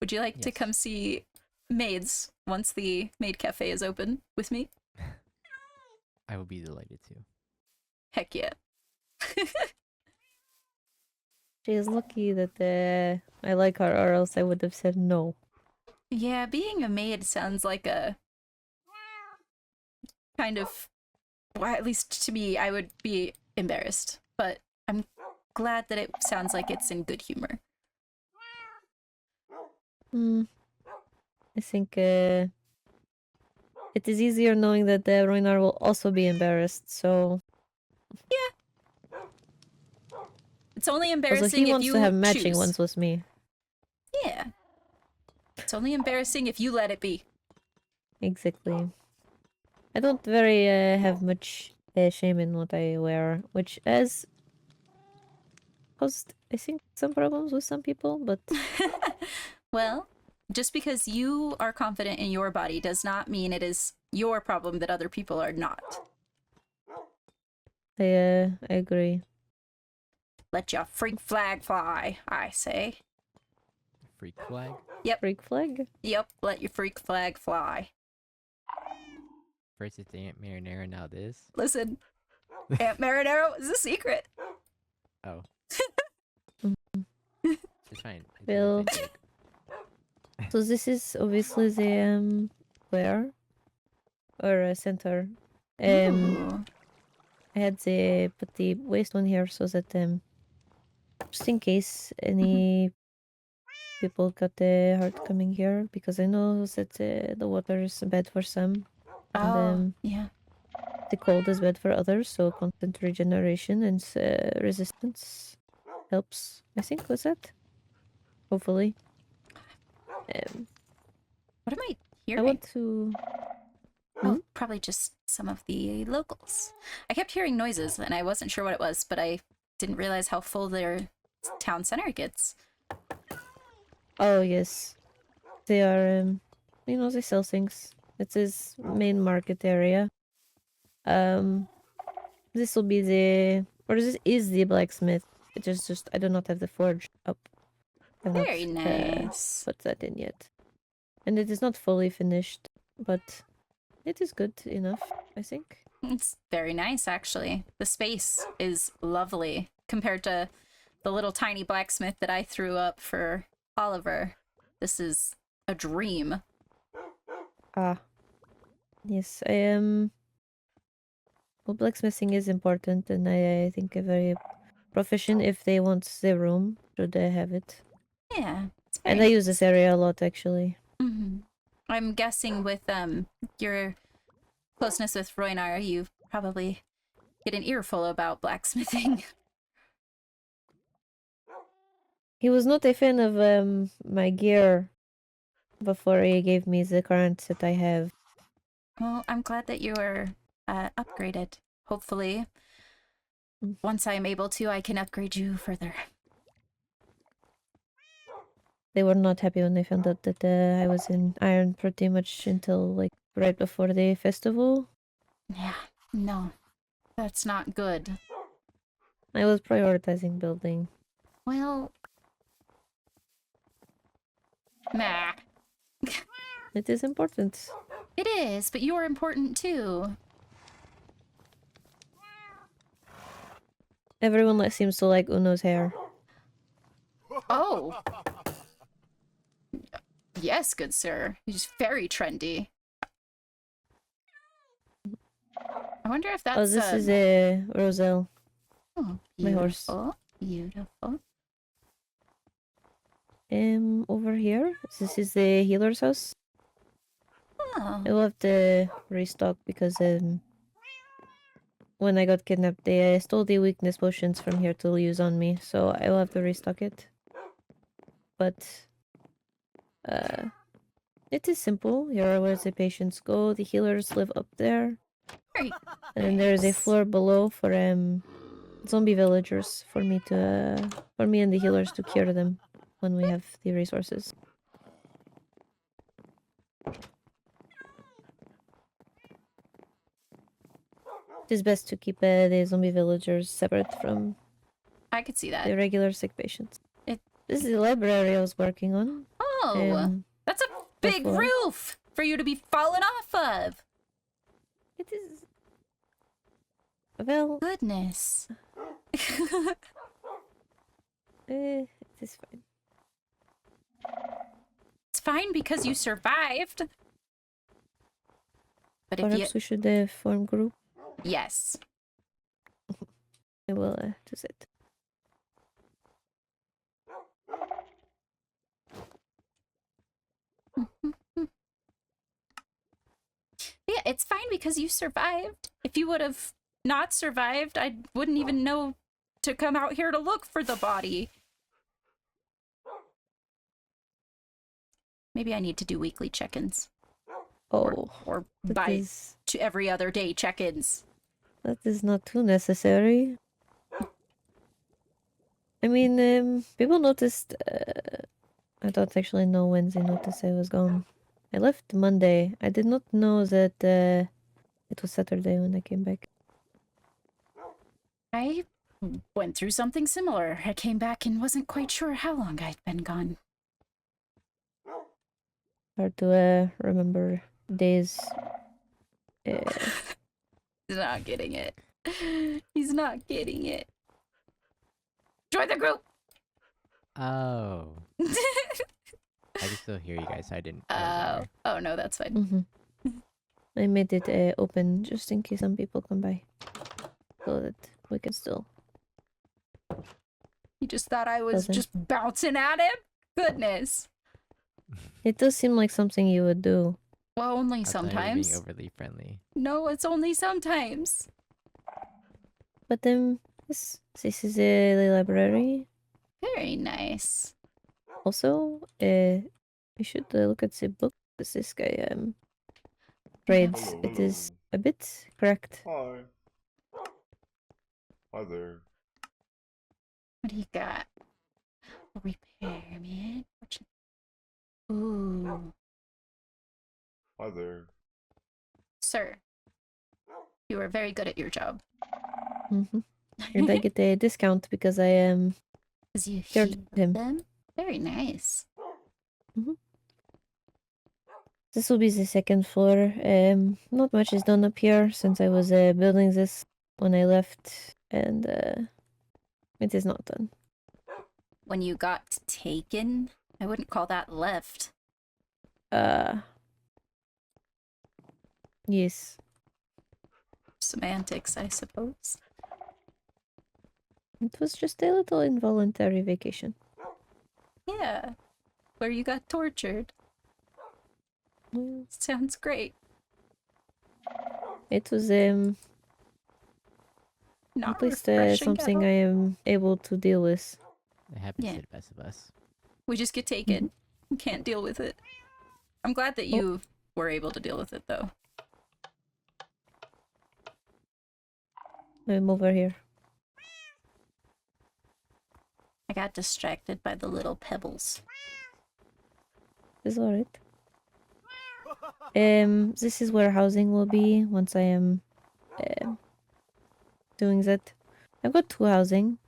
would you like to Yes. come see maids once the maid cafe is open with me? I will be delighted to. Heck yeah. She is lucky that I like her, or else I would have said no. Yeah, being a maid sounds like a kind of, well, at least to me, I would be embarrassed. But I'm glad that it sounds like it's in good humor. I think it is easier knowing that Roinar will also be embarrassed, so... It's only Also, embarrassing he if wants you to have matching choose. ones with me. Yeah. It's only embarrassing if you let it be. Exactly. I don't very have much shame in what I wear, which has caused, I think, some problems with some people, but... Well, just because you are confident in your body does not mean it is your problem that other people are not. I agree. Let your freak flag fly, I say. Freak flag. Freak flag? Yep, let your freak flag fly. First it's Aunt Marinara, now this. Listen, Aunt Marinero is a secret. Oh. It's fine. It's an Well, inside joke. so this is obviously the square or center. Ooh. I had to put the waste one here so that just in case any people got hurt coming here, because I know that the water is bad for some, and Oh, yeah. the cold is bad for others. So constant regeneration and resistance helps. I think was that. Hopefully. What am I I hearing? want to. Oh, probably just some of the locals. I kept hearing noises and I wasn't sure what it was, but I didn't realize how full their town center gets. Oh yes, they are. They sell things. It's his main market area. This will be this is the blacksmith. It is just I do not have the forge up. I've not Very nice. put that in yet, and it is not fully finished, but it is good enough, I think. It's very nice, actually. The space is lovely compared to the little tiny blacksmith that I threw up for Oliver. This is a dream. Ah, yes, I am. Well, blacksmithing is important, and I think a very proficient if they want the room, should they have it. Yeah. It's very And I use this area a lot, actually. I'm guessing with your closeness with Roinar, you probably get an earful about blacksmithing. He was not a fan of my gear before he gave me the current that I have. Well, I'm glad that you are upgraded. Hopefully, once I'm able to, I can upgrade you further. They were not happy when they found out that I was in iron pretty much until like right before the festival. Yeah, no, that's not good. I was prioritizing building. Well, nah. It is important. It is, but you're important too. Everyone seems to like Uno's hair. Oh. Yes, good sir. He's very trendy. I wonder if that's Oh, this is a Roselle. oh, my horse. Beautiful. Over here. This is the healer's house. Oh. I will have to restock because when I got kidnapped, they stole the weakness potions from here to use on me, so I will have to restock it. But it is simple. Here are where the patients go. The healers live up there. Very And then there's a nice. floor below for zombie villagers for me and the healers to cure them when we have the resources. It is best to keep the zombie villagers separate from I could see that. the regular sick patients. It- This is the library I was working on. Oh, that's a big before. roof for you to be falling off of. It is. Well, Goodness. it is fine. It's fine because you survived. But if you... Perhaps we should form group. Yes. I will do that. Yeah, it's fine because you survived. If you would have not survived, I wouldn't even know to come out here to look for the body. Maybe I need to do weekly check-ins. Oh, Or that by is, to every other day check-ins. that is not too necessary. I mean, people noticed. I don't actually know when they noticed I was gone. I left Monday. I did not know that it was Saturday when I came back. I went through something similar. I came back and wasn't quite sure how long I'd been gone. Hard to remember days. He's not getting it. He's not getting it. Join the group! Oh. I can still hear you guys. I didn't. I wasn't aware. Oh no, that's fine. I made it open just in case some people come by, so that we can still. You just thought I was Doesn't. just bouncing at him? Goodness. It does seem like something you would do. Well, only I thought you were sometimes. being overly friendly. No, it's only sometimes. But this is the library. Very nice. Also, we should look at the book this guy trades. It is a bit cracked. Hi. Hi there. What do you got? Repairman. Ooh. Hi there. Sir, you are very good at your job. And I get a discount because I Because you cured healed him. them? Very nice. This will be the second floor. Not much is done up here since I was building this when I left, and it is not done. When you got taken, I wouldn't call that left. Yes. Semantics, I suppose. It was just a little involuntary vacation. Yeah. Where you got tortured. Well, Sounds great. it was Not at least refreshing at something all. I am able to deal with. It happens Yeah. to the best of us. We just get taken. We can't deal with it. I'm glad that you were able to deal with it, though. I'm over here. I got distracted by the little pebbles. It's alright. This is where housing will be once I am doing that. I've got 2 housing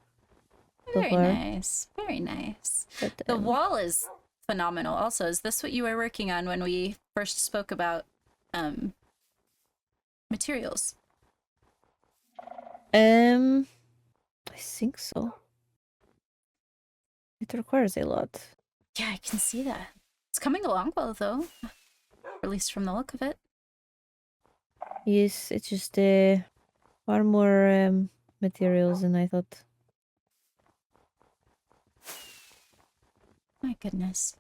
so Very far. nice. Very nice. But, The wall is phenomenal. Also, is this what you were working on when we first spoke about materials? I think so. It requires a lot. Yeah, I can see that. It's coming along well, though. At least from the look of it. Yes, it's just far more materials than I thought. My goodness.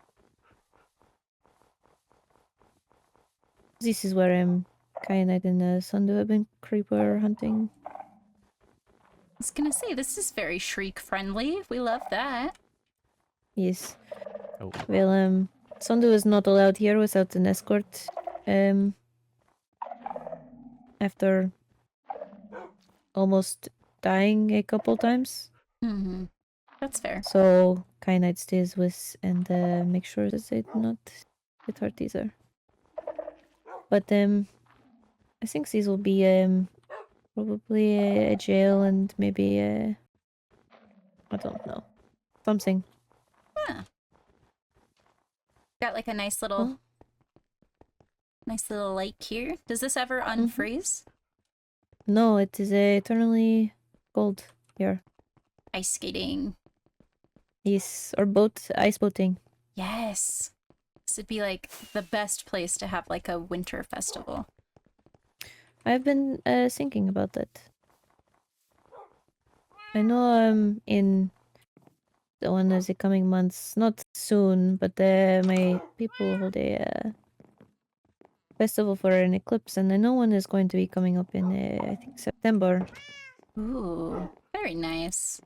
This is where Kyanite and Sundu have been creeper hunting. I was gonna say, this is very Shriek friendly. We love that. Yes. Oh, Well, Sundu is not allowed here without an escort. After almost dying a couple times. Mm-hmm. That's fair. So Kyanite stays with and make sure that they do not get hurt either. But I think these will be probably a jail and maybe I don't know, something. Yeah. Got like a nice Oh. little lake here. Does this ever Mhm. unfreeze? No, it is eternally cold here. Ice skating. Yes, or ice boating. Yes. This would be like the best place to have like a winter festival. I've been thinking about that. I know in the one of the coming months, not soon, but my people hold a festival for an eclipse, and I know one is going to be coming up in I think September. Ooh, very nice.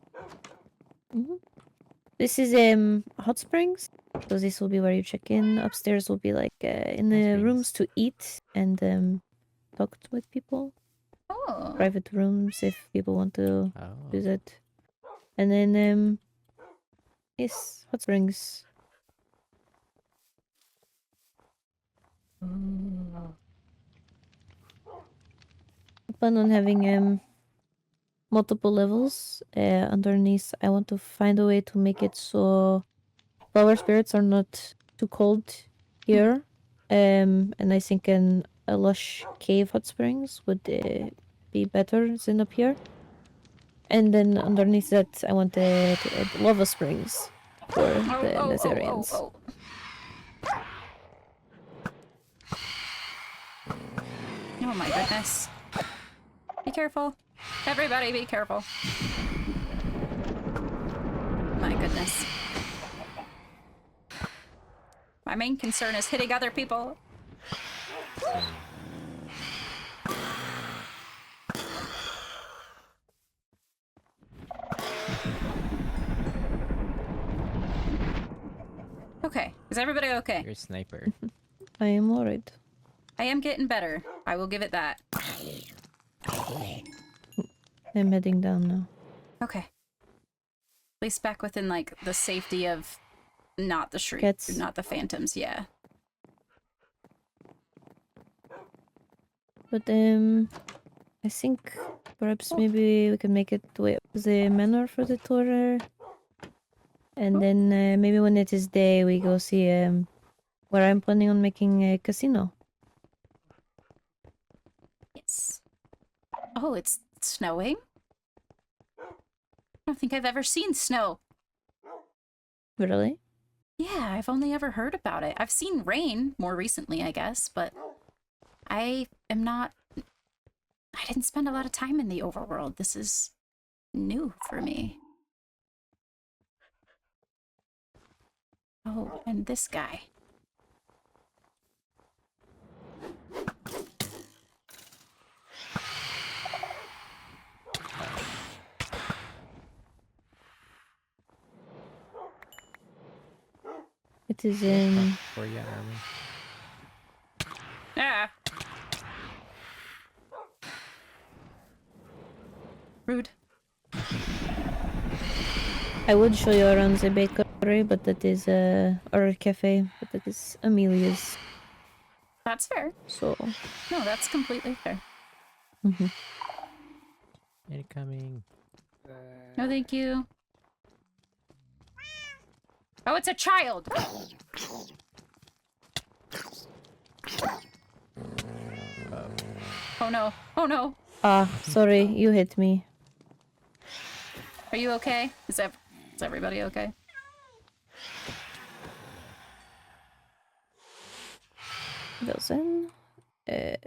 This is hot springs, so this will be where you check in. Upstairs will be like in the springs. rooms to eat and talk with people. Oh. Private rooms if people want to Oh. visit. And then yes, hot springs. Ooh. I plan on having multiple levels underneath. I want to find a way to make it so flower spirits are not too cold here. And I think a lush cave hot springs would be better than up here. And then underneath that, I want to add lava springs for the Nazarians. Oh my goodness. Be careful. Everybody be careful. My goodness. My main concern is hitting other people. Okay, is everybody okay? You're a sniper. I am worried. I am getting better. I will give it that. I'm heading down now. Okay. At least back within, like, the safety of not the Cats. not the phantoms, yeah. But I think perhaps maybe we can make it way up to the manor for the tour. And then maybe when it is day, we go see where I'm planning on making a casino. Yes. Oh, it's snowing? I don't think I've ever seen snow. Really? Yeah, I've only ever heard about it. I've seen rain more recently, I guess, but I didn't spend a lot of time in the overworld. This is new for me. Oh, and this guy. It is For your army. Ah. Rude. I would show you around the bakery, but that is or cafe, but that is Amelia's. That's fair. So No, that's completely fair. Incoming. No, thank you. Oh, it's a child! Oh no. Oh no. sorry, you hit me. Are you okay? Is everybody okay? Dozen. Okay,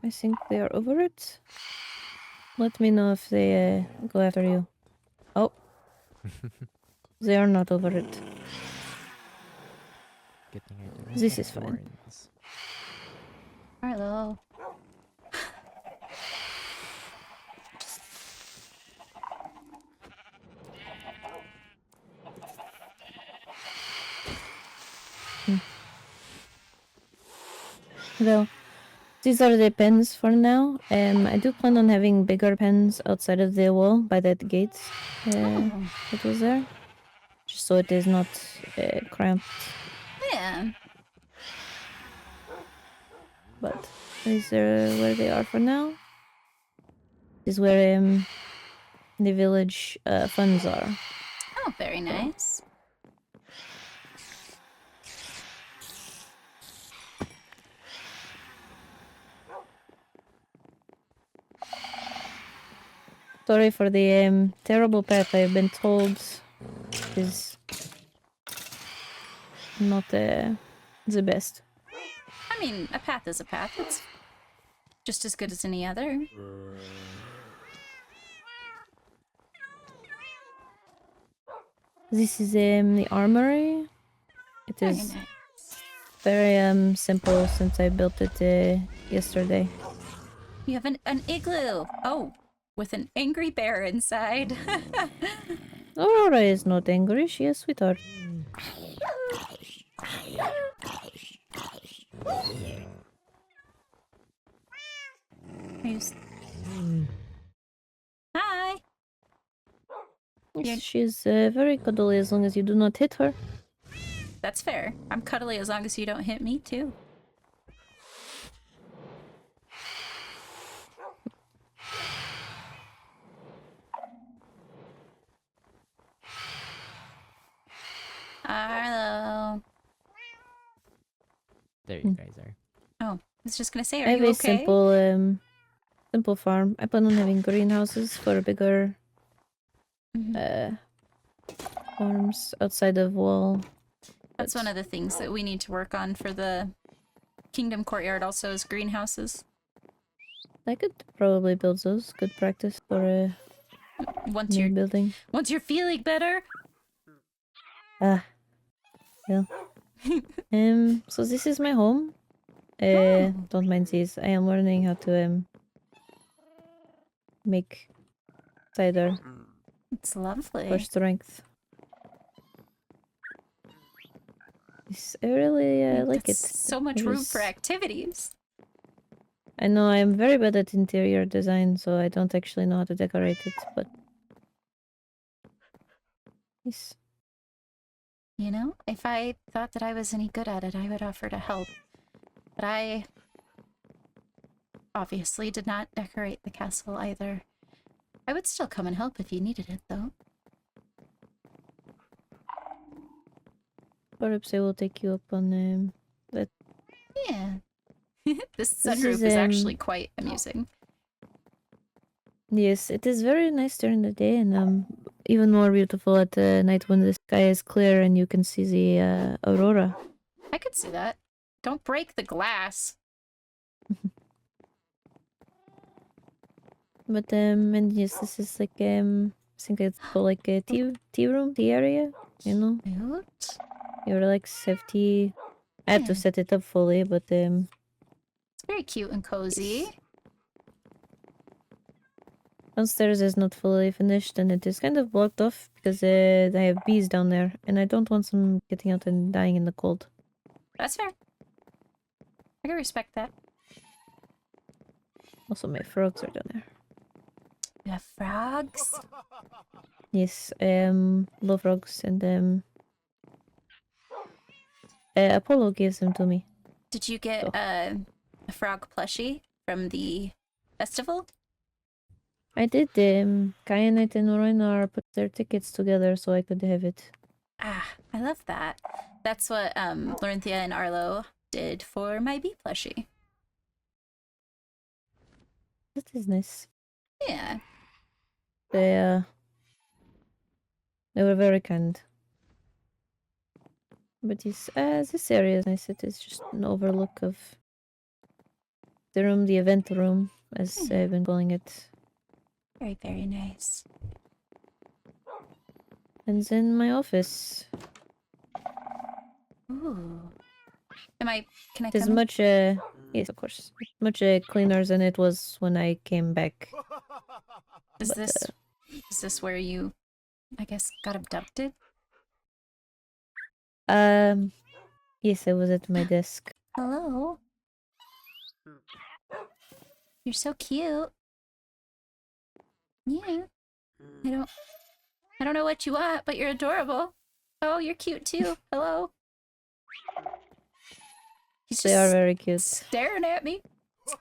I think they are over it. Let me know if they go after you. Oh. They are not over it. Good thing I don't This have is fine. horns. Hello. Hello. These are the pens for now. I do plan on having bigger pens outside of the wall by that gate Oh, that was there. Just so it is not cramped. yeah. But these are where they are for now. This is where the village funds are. Oh, very nice. Sorry for the terrible path I've been told is not the best. I mean, a path is a path. It's just as good as any other. This is the armory. It Very is nice. very simple since I built it yesterday. You have an igloo. Oh, with an angry bear inside. Aurora is not angry, she is sweetheart. Hi. Yes, she's very cuddly as long as you do not hit her. That's fair. I'm cuddly as long as you don't hit me, too. Hello. There you guys are. Oh, I was just gonna say, I are have you a okay? simple farm. I plan on having greenhouses for bigger Mhm. farms outside of wall. That's one of the things that we need to work on for the Kingdom Courtyard also is greenhouses. I could probably build those. Good practice for a Once new you're building. feeling better. Ah, well. So this is my home. Oh. Don't mind these. I am learning how to make cider It's for lovely. strength. Yes, I really like it. That's so much room for activities. I know I'm very bad at interior design, so I don't actually know how to decorate it, but yes. You know, if I thought that I was any good at it, I would offer to help. But I obviously did not decorate the castle either. I would still come and help if you needed it, though. Perhaps I will take you up on that. Yeah. This This sunroof is actually quite amusing. Yes, it is very nice during the day and even more beautiful at night when the sky is clear and you can see the aurora. I could see that. Don't break the glass. But and yes, this is like I think it's called like a tea room, tea area, you know. Cute. You relax, have tea. I had to Yeah. set it up fully, but It's very cute and cozy. yes. Downstairs is not fully finished and it is kind of blocked off because I have bees down there and I don't want them getting out and dying in the cold. That's fair. I can respect that. Also, my frogs are down there. You have frogs? Yes, love frogs and Apollo gives them to me. Did you get a frog plushie from the festival? I did. Kyanite and Nora put their tickets together so I could have it. Ah, I love that. That's what Laurenthia and Arlo did for my bee plushie. That is nice. Yeah. They were very kind. But yes, this area is nice. It is just an overlook of the room, the event room, as I've been calling it. Very, very nice. And then my office. Ooh. Can I It is come in? much, yes, of course. Much cleaner than it was when I came back. Is But, this where you, I guess, got abducted? Yes, I was at my desk. Hello? You're so cute. Yeah. I don't know what you want, but you're adorable. Oh, you're cute too. Hello. He's They are just very cute. staring at me.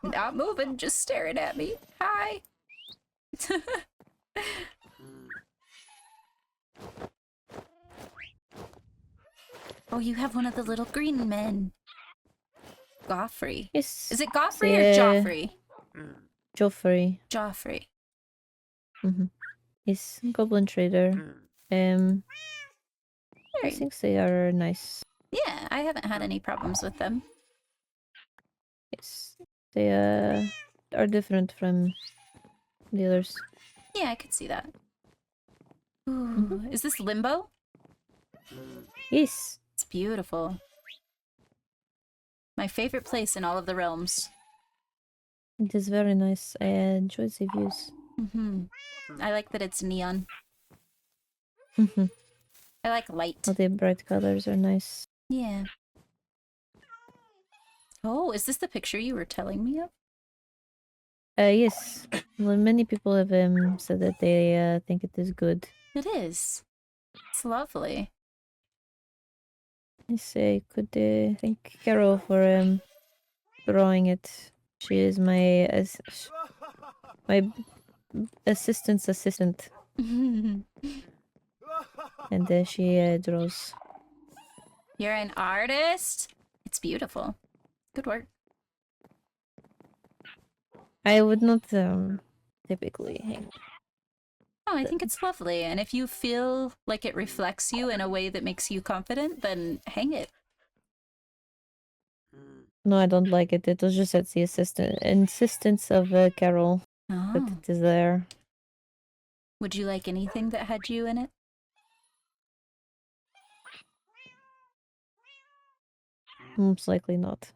Not moving, just staring at me. Hi. Oh, you have one of the little green men. Goffrey. Yes. Is it Goffrey or Yeah. Joffrey? Joffrey. Joffrey. He's Goblin Trader. I Very- think they are nice. Yeah, I haven't had any problems with them. Yes. They are different from the others. Yeah, I could see that. Ooh, is this Limbo? Yes. It's beautiful. My favorite place in all of the realms. It is very nice. I enjoy the views. I like that it's neon. All I like light. the bright colors are nice. Yeah. Oh, is this the picture you were telling me of? Yes. Well, many people have said that they think it is good. It is. It's lovely. I say could thank Carol for drawing it. She is my my assistant's assistant, and she draws. You're an artist? It's beautiful. Good work. I would not typically hang. No, I think it's lovely. And if you feel like it reflects you in a way that makes you confident, then hang it. No, I don't like it. It was just at the insistence of Carol that Oh. it is there. Would you like anything that had you in it? Most likely not.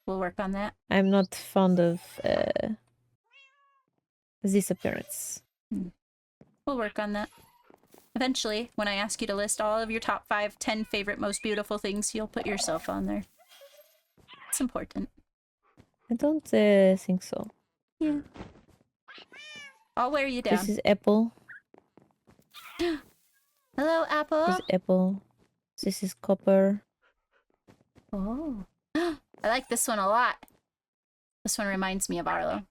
We'll work on that. I'm not fond of this appearance. We'll work on that. Eventually, when I ask you to list all of your top 5, 10 favorite, most beautiful things, you'll put yourself on there. It's important. I don't think so. Yeah. I'll wear you down. This is Apple. Hello, Apple. This is Apple. This is Copper. Oh. I like this one a lot. This one reminds me of Arlo.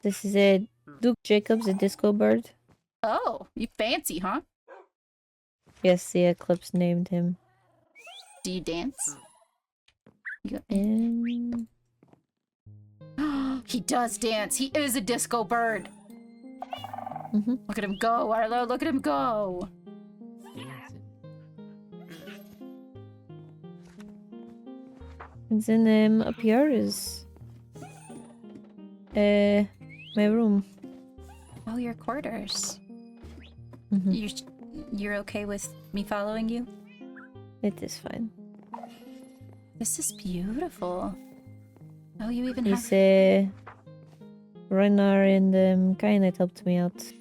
This is a Duke Jacobs, a disco bird. Oh, you fancy, huh? Yes, the Eclipse named him. Do you dance? And He does dance. He is a disco bird. Look at him go, Arlo. Look at him go. and then up here is my room. Oh, your quarters. Mhm. You're okay with me following you? It is fine. This is beautiful. Oh, you even This have... Renar and Kainet helped me out.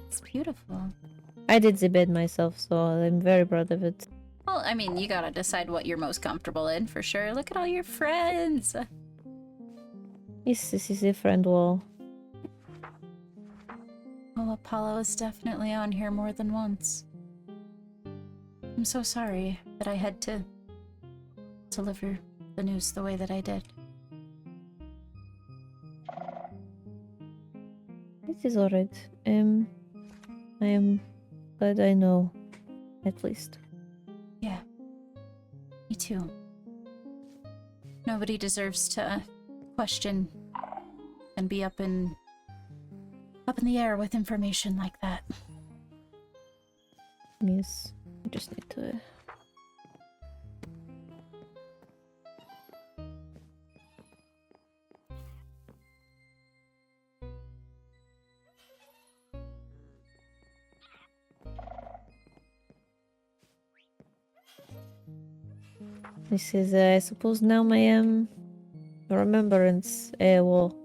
It's beautiful. I did the bed myself, so I'm very proud of it. Well, I mean, you gotta decide what you're most comfortable in, for sure. Look at all your friends. Yes, this is a friend wall. Oh, Apollo is definitely on here more than once. I'm so sorry that I had to deliver the news the way that I did. It is alright. I am glad I know, at least. Yeah. Me too. Nobody deserves to question and be up in the air with information like that. Yes, I just need to... This is, I suppose, now my remembrance wall.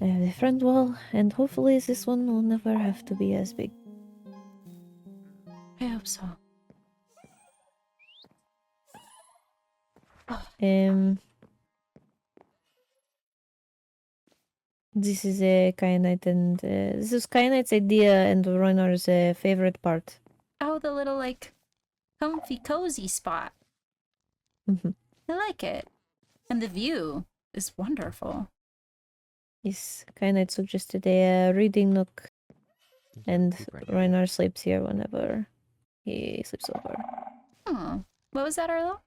I have the friend wall, and hopefully this one will never have to be as big. I hope so. This is a kyanite, and this is kyanite's idea and Roynar's favorite part. Oh, the little, like, comfy, cozy spot. Mhm. I like it. And the view is wonderful. Yes, kyanite suggested a reading nook, and Keep running. Roynar sleeps here whenever he sleeps over. Oh. What was that, Arlo?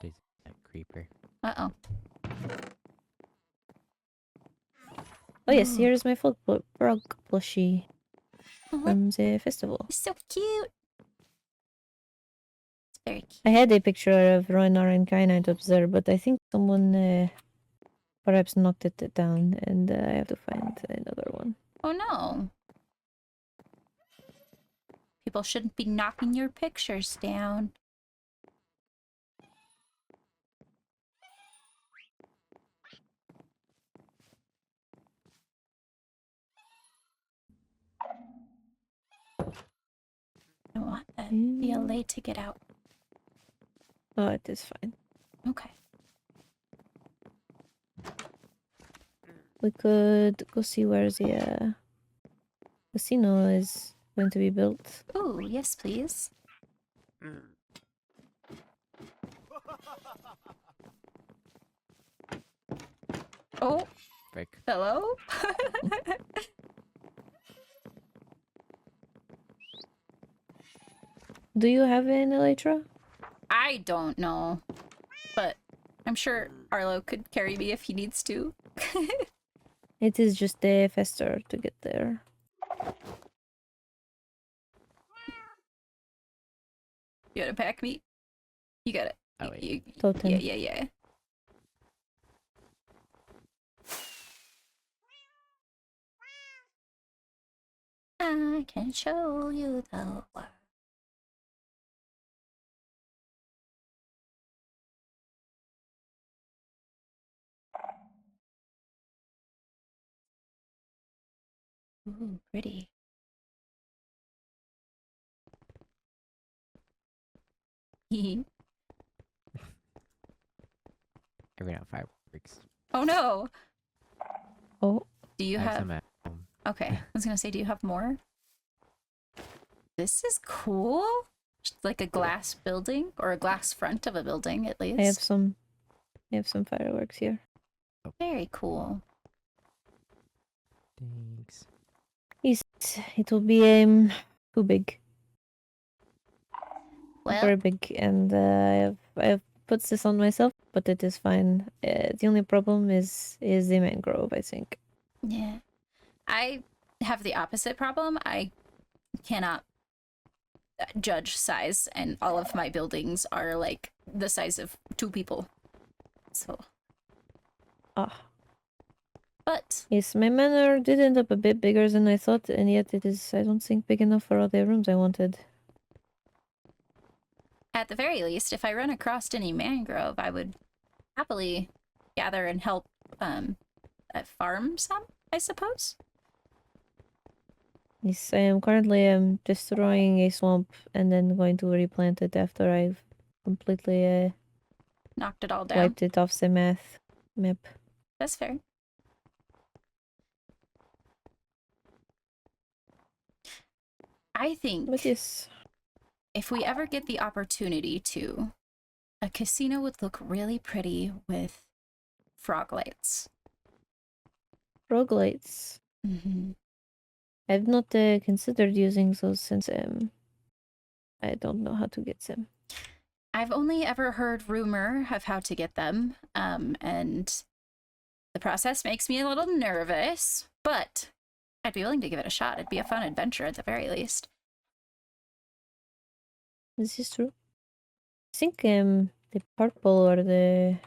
There's a creeper. Uh-oh. Oh yes, Ooh. here's my frog plushie Oh, look, from the festival. it's so cute. It's very cute. I had a picture of Roynar and kyanite up there, but I think someone perhaps knocked it down, and I have to find another one. Oh, no. People shouldn't be knocking your pictures down. I want that BLA to get out. Oh, it is fine. Okay. We could go see where the casino is going to be built. Ooh, yes, please. Oh, Frick. hello? Do you have an elytra? I don't know, but I'm sure Arlo could carry me if he needs to. It is just faster to get there. You gotta pack me? You got it. Oh, wait. Totem. Yeah. I can show you the world. Ooh, pretty. I ran out of fireworks. Oh no! Oh, Do you I have have... some at home. Okay, I was gonna say, do you have more? This is cool. Just like a glass building, or a glass front of a building, at least. I have some fireworks here. Very cool. Thanks. Yes, it will be too big. Well, Very big, and I have put this on myself, but it is fine. The only problem is the mangrove, I think. yeah. I have the opposite problem. I cannot judge size, and all of my buildings are like the size of 2 people. So, Ah, but yes, my manor did end up a bit bigger than I thought, and yet it is, I don't think, big enough for all the rooms I wanted. at the very least, if I run across any mangrove, I would happily gather and help farm some, I suppose. Yes, I am currently destroying a swamp and then going to replant it after I've completely Knocked it all down. wiped it off the map. That's fair. I think But yes, if we ever get the opportunity to, a casino would look really pretty with frog lights. roguelites. Mm-hmm. I've not considered using those since I don't know how to get them. I've only ever heard rumor of how to get them, and the process makes me a little nervous, but I'd be willing to give it a shot. It'd be a fun adventure at the very least. This is true. I think the purple or the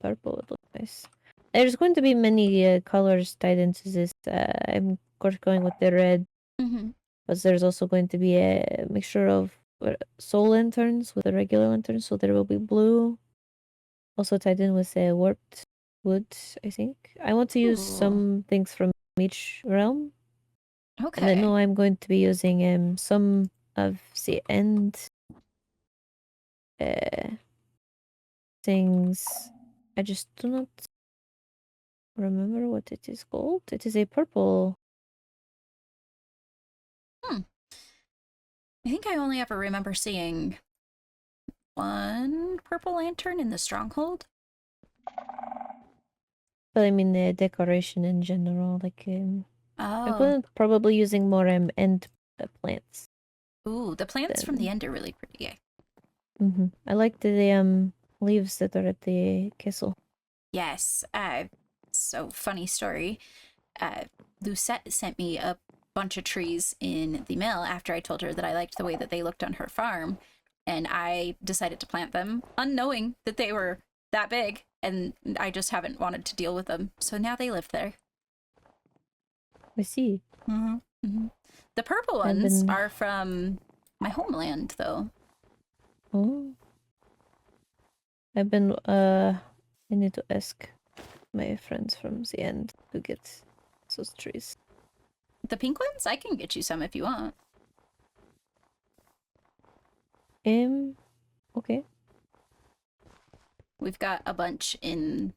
purple would look nice. There's going to be many colors tied into this. I'm of course going with the red, Mm-hmm. but there's also going to be a mixture of soul lanterns with the regular lanterns, so there will be blue. Also tied in with a warped wood, I think. I want to use Ooh. some things from each realm. Okay. And I know I'm going to be using some of the end things. I just do not remember what it is called. It is a purple. I think I only ever remember seeing one purple lantern in the stronghold. But I mean the decoration in general. Like I Oh, would probably using more end plants. ooh, the plants from the end are really pretty. I like the leaves that are at the castle. Yes. So funny story. Lucette sent me a bunch of trees in the mail after I told her that I liked the way that they looked on her farm, and I decided to plant them, unknowing that they were that big, and I just haven't wanted to deal with them. So now they live there. I see. The purple I've ones been- are from my homeland, though. Oh. I need to ask my friends from the end to get those trees. The pink ones, I can get you some if you want. Okay. We've got a bunch in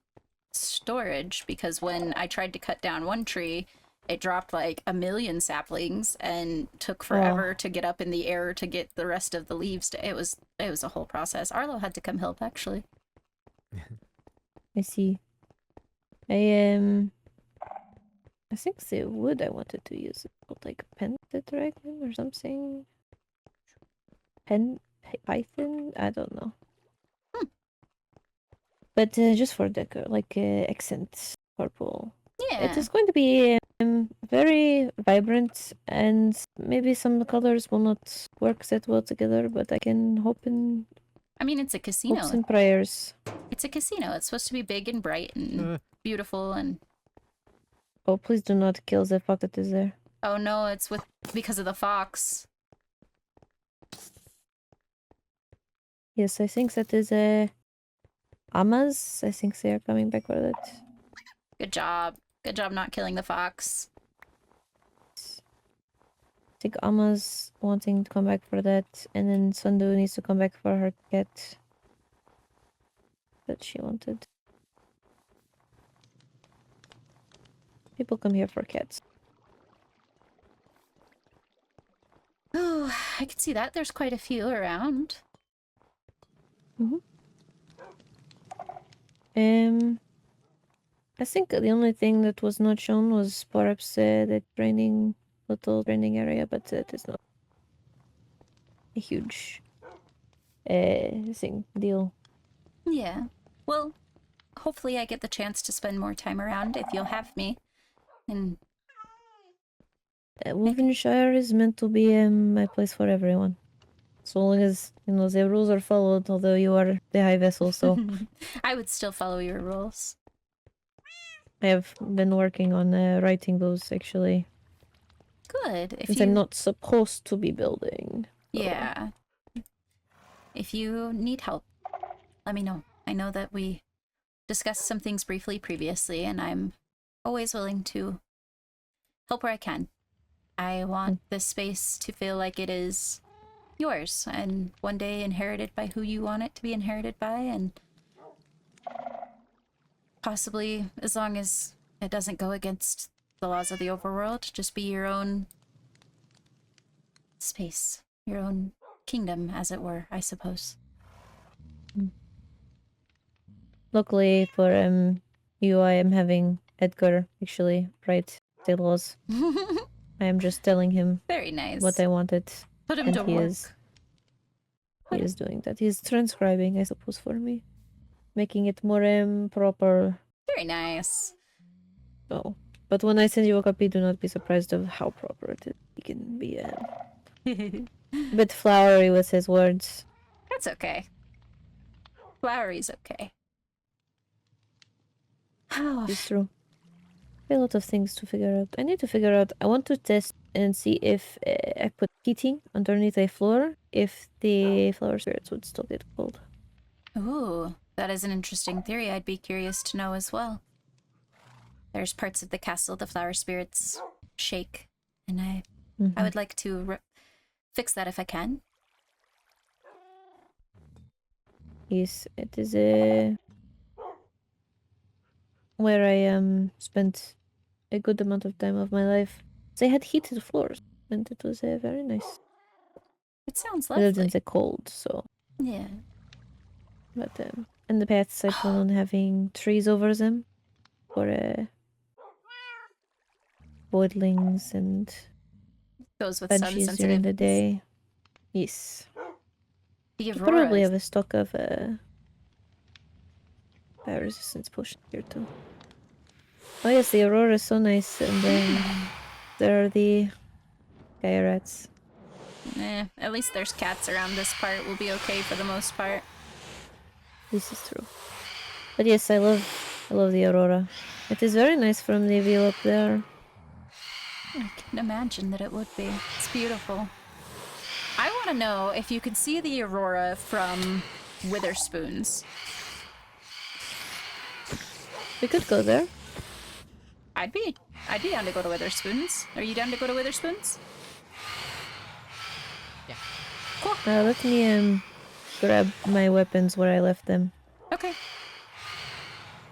storage because when I tried to cut down one tree, it dropped like 1,000,000 saplings and took forever to get up in the air to get the rest of the leaves. It was a whole process. Arlo had to come help, actually. I see. I think the wood I wanted to use is called like pentadragon or something. Python? I don't know. But just for decor, like accent purple. Yeah. It is going to be very vibrant, and maybe some colors will not work that well together, but I can hope in I mean, it's a hopes casino. and prayers. It's a casino. It's supposed to be big and bright and beautiful and... Oh, please do not kill the fuck that is there. Oh no, it's because of the fox. Yes, I think that is Amas. I think they are coming back for that. Good job. Good job not killing the fox. I think Amas wanting to come back for that, and then Sundu needs to come back for her cat that she wanted. People come here for cats. Oh, I can see that. There's quite a few around. I think the only thing that was not shown was perhaps that little training area, but it is not a huge deal. Yeah. Well, hopefully I get the chance to spend more time around if you'll have me. And Wolvenshire is meant to be a place for everyone. So long as, the rules are followed, although you are the high vessel, so I would still follow your rules. I have been working on writing those, actually. Good. Since I'm not supposed to be building. Yeah. If you need help, let me know. I know that we discussed some things briefly previously, and I'm always willing to help where I can. I want this space to feel like it is yours, and one day inherited by who you want it to be inherited by, and possibly, as long as it doesn't go against the laws of the overworld, just be your own space, your own kingdom, as it were, I suppose. Luckily for you, I am having Edgar actually write the laws. I am just telling him Very nice. what I wanted. Put him and to he work. he is doing that. He's transcribing, I suppose, for me. Making it more proper. Very nice. Oh. But when I send you a copy, do not be surprised of how proper it is. He can be a bit flowery with his words. That's okay. Flowery's okay. Oh, It's true. A lot of things to figure out. I need to figure out. I want to test and see if I put heating underneath a floor, if the flower spirits would still get cold. ooh, that is an interesting theory. I'd be curious to know as well. There's parts of the castle the flower spirits shake, and I would like to fix that if I can. Yes, it is a. where I spent a good amount of time of my life, they had heated floors, and it was very nice. It sounds I lived in lovely. the cold, so. Yeah. But in the past, I plan on having trees over them for boilings and Goes with sun veggies during the sensitive. day. Yes. The Should Aurora probably is have a stock of fire resistance potion here too. Oh yes, the Aurora is so nice, and then there are the Gaia rats. at least there's cats around this part. We'll be okay for the most part. This is true. But yes, I love the Aurora. It is very nice from the view up there. I can imagine that it would be. It's beautiful. I want to know if you could see the Aurora from Witherspoons. We could go there. I'd be down to go to Witherspoons. Are you down to go to Witherspoons? Yeah. Cool. Let me grab my weapons where I left them. Okay.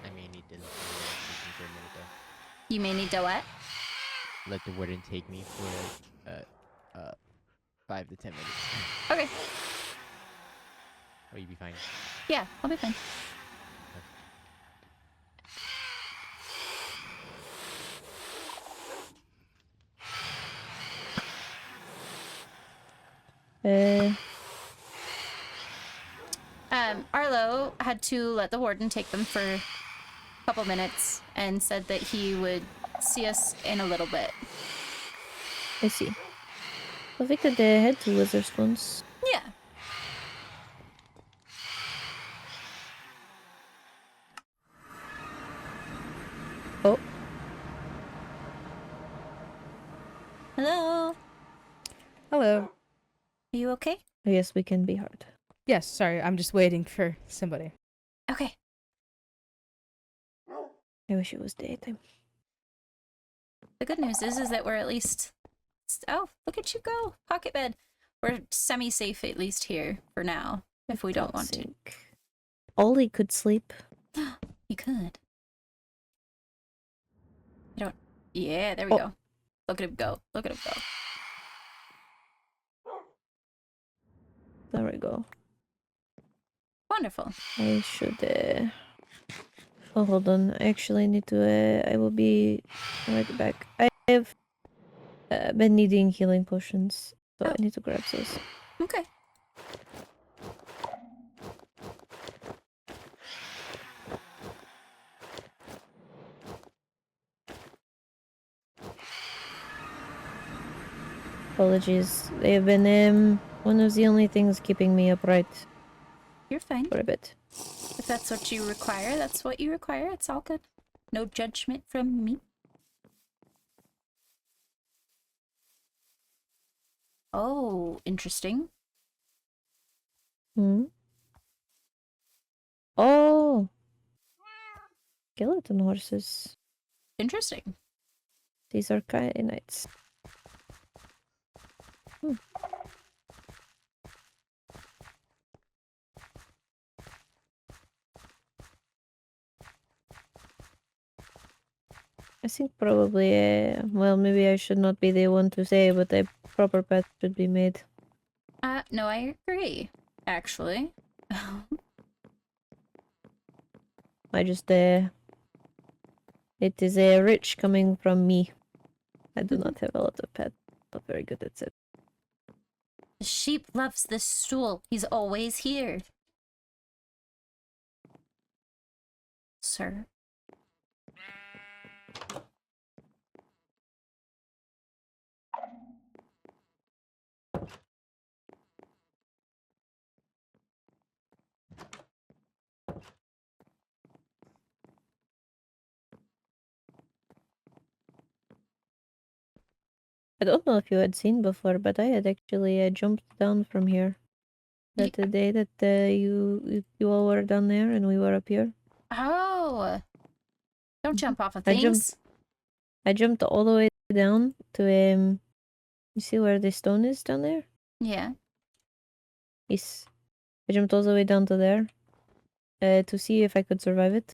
I may need to let the warden take me for a minute though. You may need to what? Let the warden take me for 5 to 10 minutes. Okay. Or you be fine. Yeah, I'll be fine. Arlo had to let the warden take them for a couple minutes and said that he would see us in a little bit. I see. Well, we could head to Witherspoons. Yeah. Oh. Hello. Hello. Are you okay? Yes, we can be hard. Yes, sorry, I'm just waiting for somebody. Okay. I wish it was daytime. The good news is that we're at least... Oh, look at you go. Pocket bed. We're semi-safe at least here for now, if we don't want to. Ollie could sleep. You could. I don't... Yeah, there we Oh. go. Look at him go. Look at him go. There we go. Wonderful. I should Oh, hold on. I actually need to I will be right back. I have been needing healing potions, so Oh. I need to grab those. Okay. Apologies. They have been one of the only things keeping me upright You're fine. for a bit. If that's what you require, that's what you require. It's all good. No judgment from me. Oh, interesting. Hmm? Oh! Skeleton horses. Interesting. These are Kainites. I think probably, well, maybe I should not be the one to say, but a proper path should be made. No, I agree, actually. I just, it is rich coming from me. I do not have a lot of pets. Not very good at it. The sheep loves this stool. He's always here. Sir. I don't know if you had seen before, but I had actually jumped down from here. That the day that you all were down there and we were up here. Oh. Don't jump off of I things. jumped all the way down to you see where the stone is down there? Yeah. Yes. I jumped all the way down to there. To see if I could survive it.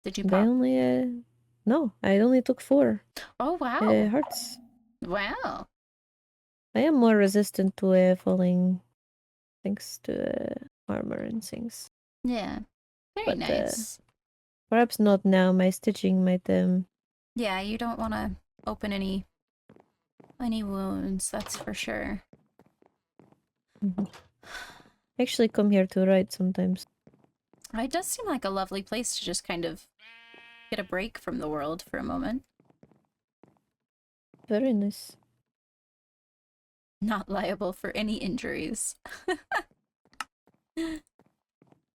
Did you But I pop? only, no, I only took 4 Oh, wow. hearts. Wow. I am more resistant to falling thanks to armor and things. Yeah. Very But nice. perhaps not now. My stitching might Yeah, you don't want to open any wounds, that's for sure. actually come here to write sometimes. It does seem like a lovely place to just kind of get a break from the world for a moment. Very nice. Not liable for any injuries.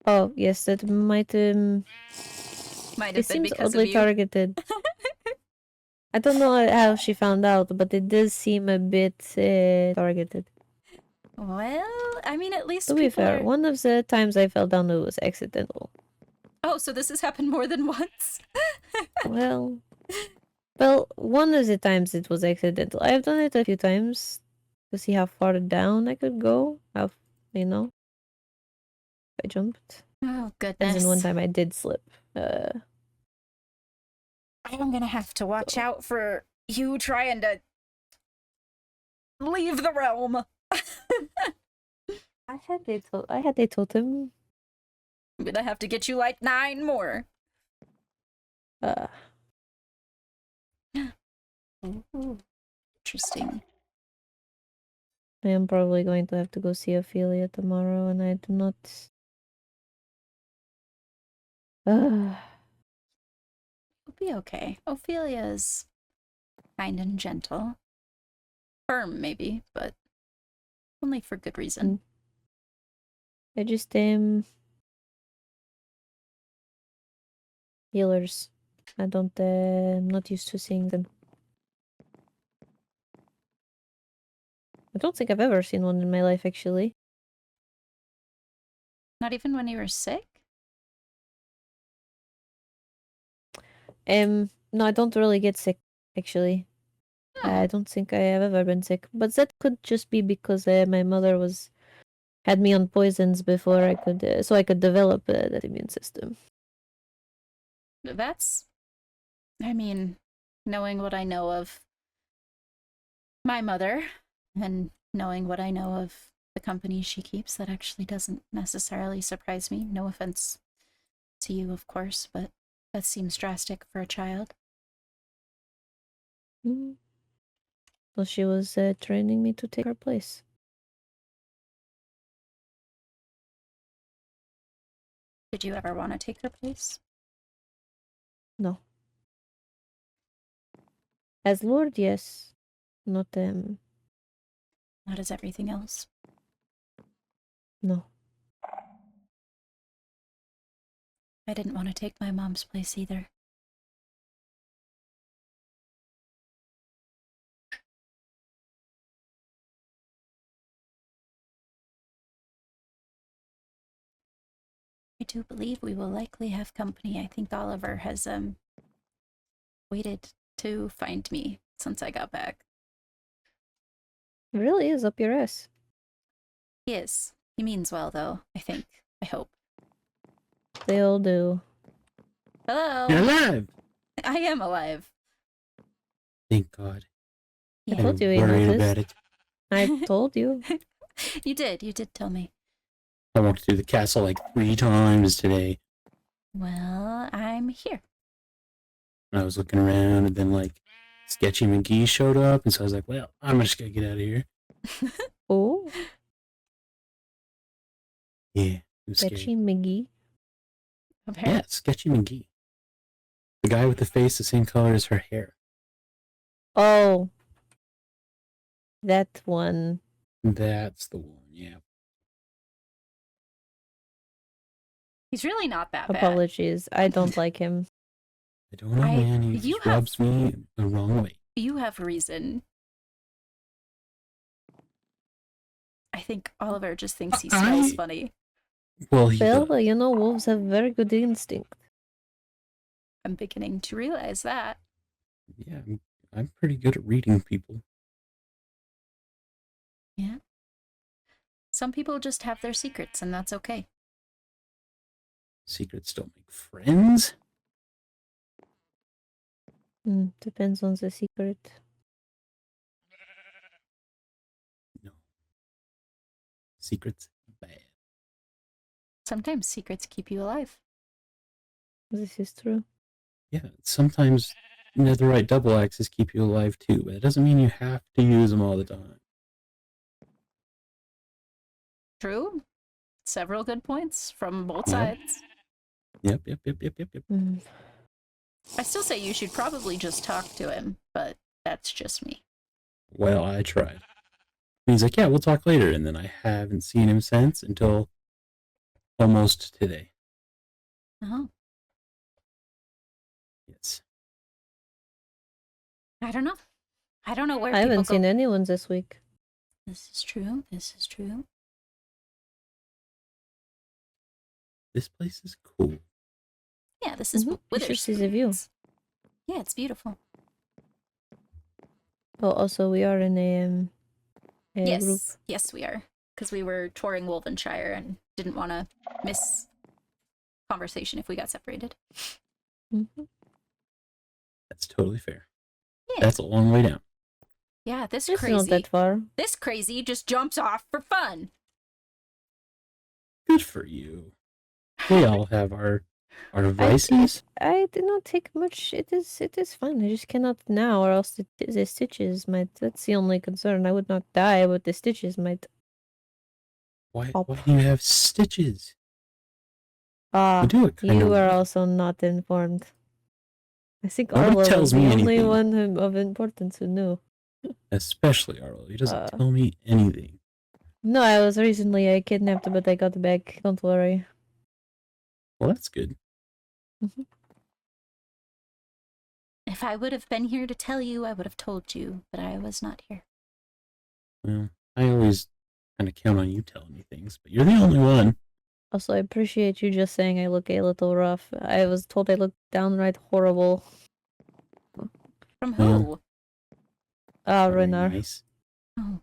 Oh yes, that might Might it have been seems because of oddly you. targeted. I don't know how she found out, but it does seem a bit targeted. Well, I mean, at least To be people fair, are... one of the times I fell down it was accidental. Oh, so this has happened more than once? Well, one of the times it was accidental. I have done it a few times to see how far down I could go. You know, I jumped. Oh, And goodness. then one time I did slip. I'm gonna have to watch out for you trying to leave the realm. I had a totem. I'm gonna have to get you like 9 more. Ooh, interesting. I am probably going to have to go see Ophelia tomorrow, and I do not. It'll be okay. Ophelia's kind and gentle. Firm, maybe, but only for good reason. I just healers. I don't. I'm not used to seeing them. I don't think I've ever seen one in my life, actually. Not even when you were sick? No, I don't really get sick, actually. I don't think I have ever been sick, but that could just be because my mother had me on poisons before I could, so I could develop that immune system. That's, I mean, knowing what I know of my mother and knowing what I know of the company she keeps, that actually doesn't necessarily surprise me. No offense to you, of course, but that seems drastic for a child. Well, she was training me to take her place. Did you ever want to take her place? No. As Lord, yes. Not Not as everything else. No. I didn't want to take my mom's place either. I do believe we will likely have company. I think Oliver has waited to find me since I got back. It really is up your ass. He is. He means well, though, I think. I hope. They all do. Hello! You're alive! I am alive. Thank God. I Yeah. told you I'm he worried noticed. about it. I told you. You did tell me. I walked through the castle like 3 times today. Well, I'm here. I was looking around and then like Sketchy McGee showed up and so I was like, well, I'm just gonna get out of here. Oh, Yeah, it was Sketchy scary. McGee. Apparently. Yeah, Sketchy McGee. The guy with the face the same color as her hair. Oh. That one. That's the one, yeah. He's really not that bad. Apologies. I don't like him. I don't know, man. He you just rubs me the wrong way. You have reason. I think Oliver just thinks he smells funny. Well, he Well, does. you know, wolves have very good instinct. I'm beginning to realize that. Yeah, I'm pretty good at reading people. Yeah. Some people just have their secrets, and that's okay. Secrets don't make friends. Depends on the secret. No. Secrets bad. Sometimes secrets keep you alive. This is true. Yeah, sometimes netherite double axes keep you alive too, but it doesn't mean you have to use them all the time. True. Several good points from both Yep. sides. Yep. I still say you should probably just talk to him, but that's just me. Well, I tried. And he's like, yeah, we'll talk later, and then I haven't seen him since until almost today. Oh, Yes. I don't know. I don't know where I people haven't go. seen anyone this week. This is true. This is true. This place is cool. Yeah, this is You should see the view. Witherspoon's. Yeah, it's beautiful. Oh, also we are in a Yes, group. yes, we are, because we were touring Wolvenshire and didn't want to miss conversation if we got separated. Mm-hmm. That's totally fair. Yeah, That's a long way down. yeah. This It's crazy, not that far. this crazy just jumps off for fun. Good for you. We all have our vices. I did not take much. It is fine. I just cannot now, or else the stitches might. That's the only concern. I would not die, but the stitches might. Why Up. do you have stitches? Ah, You do it kind you of. are also not informed. I think Nobody Arlo was tells the me only anything. one of importance who knew. Especially Arlo. He doesn't Uh. tell me anything. No, I was recently kidnapped, but I got back. Don't worry. Well, that's good. Mm-hmm. If I would have been here to tell you, I would have told you, but I was not here. Well, I always kind of count on you telling me things, but you're the only one. Also, I appreciate you just saying I look a little rough. I was told I look downright horrible. From Well, who? Very Renar. nice. Oh,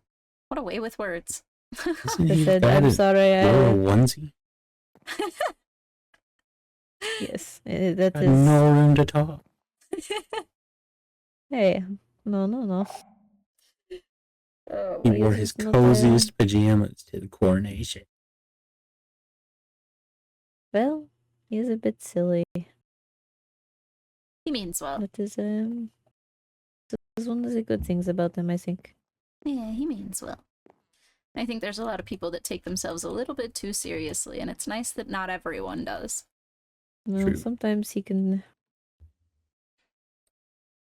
what a way with words. Isn't I he said, bad I'm at sorry. wear a onesie? Yes, that Got is. no room to talk. Hey, no. Oh, He my wore goodness. his not coziest pajamas to the coronation. Well, he's a bit silly. He means well. That is one of the good things about him, I think. Yeah, he means well. I think there's a lot of people that take themselves a little bit too seriously, and it's nice that not everyone does. Well, True. sometimes he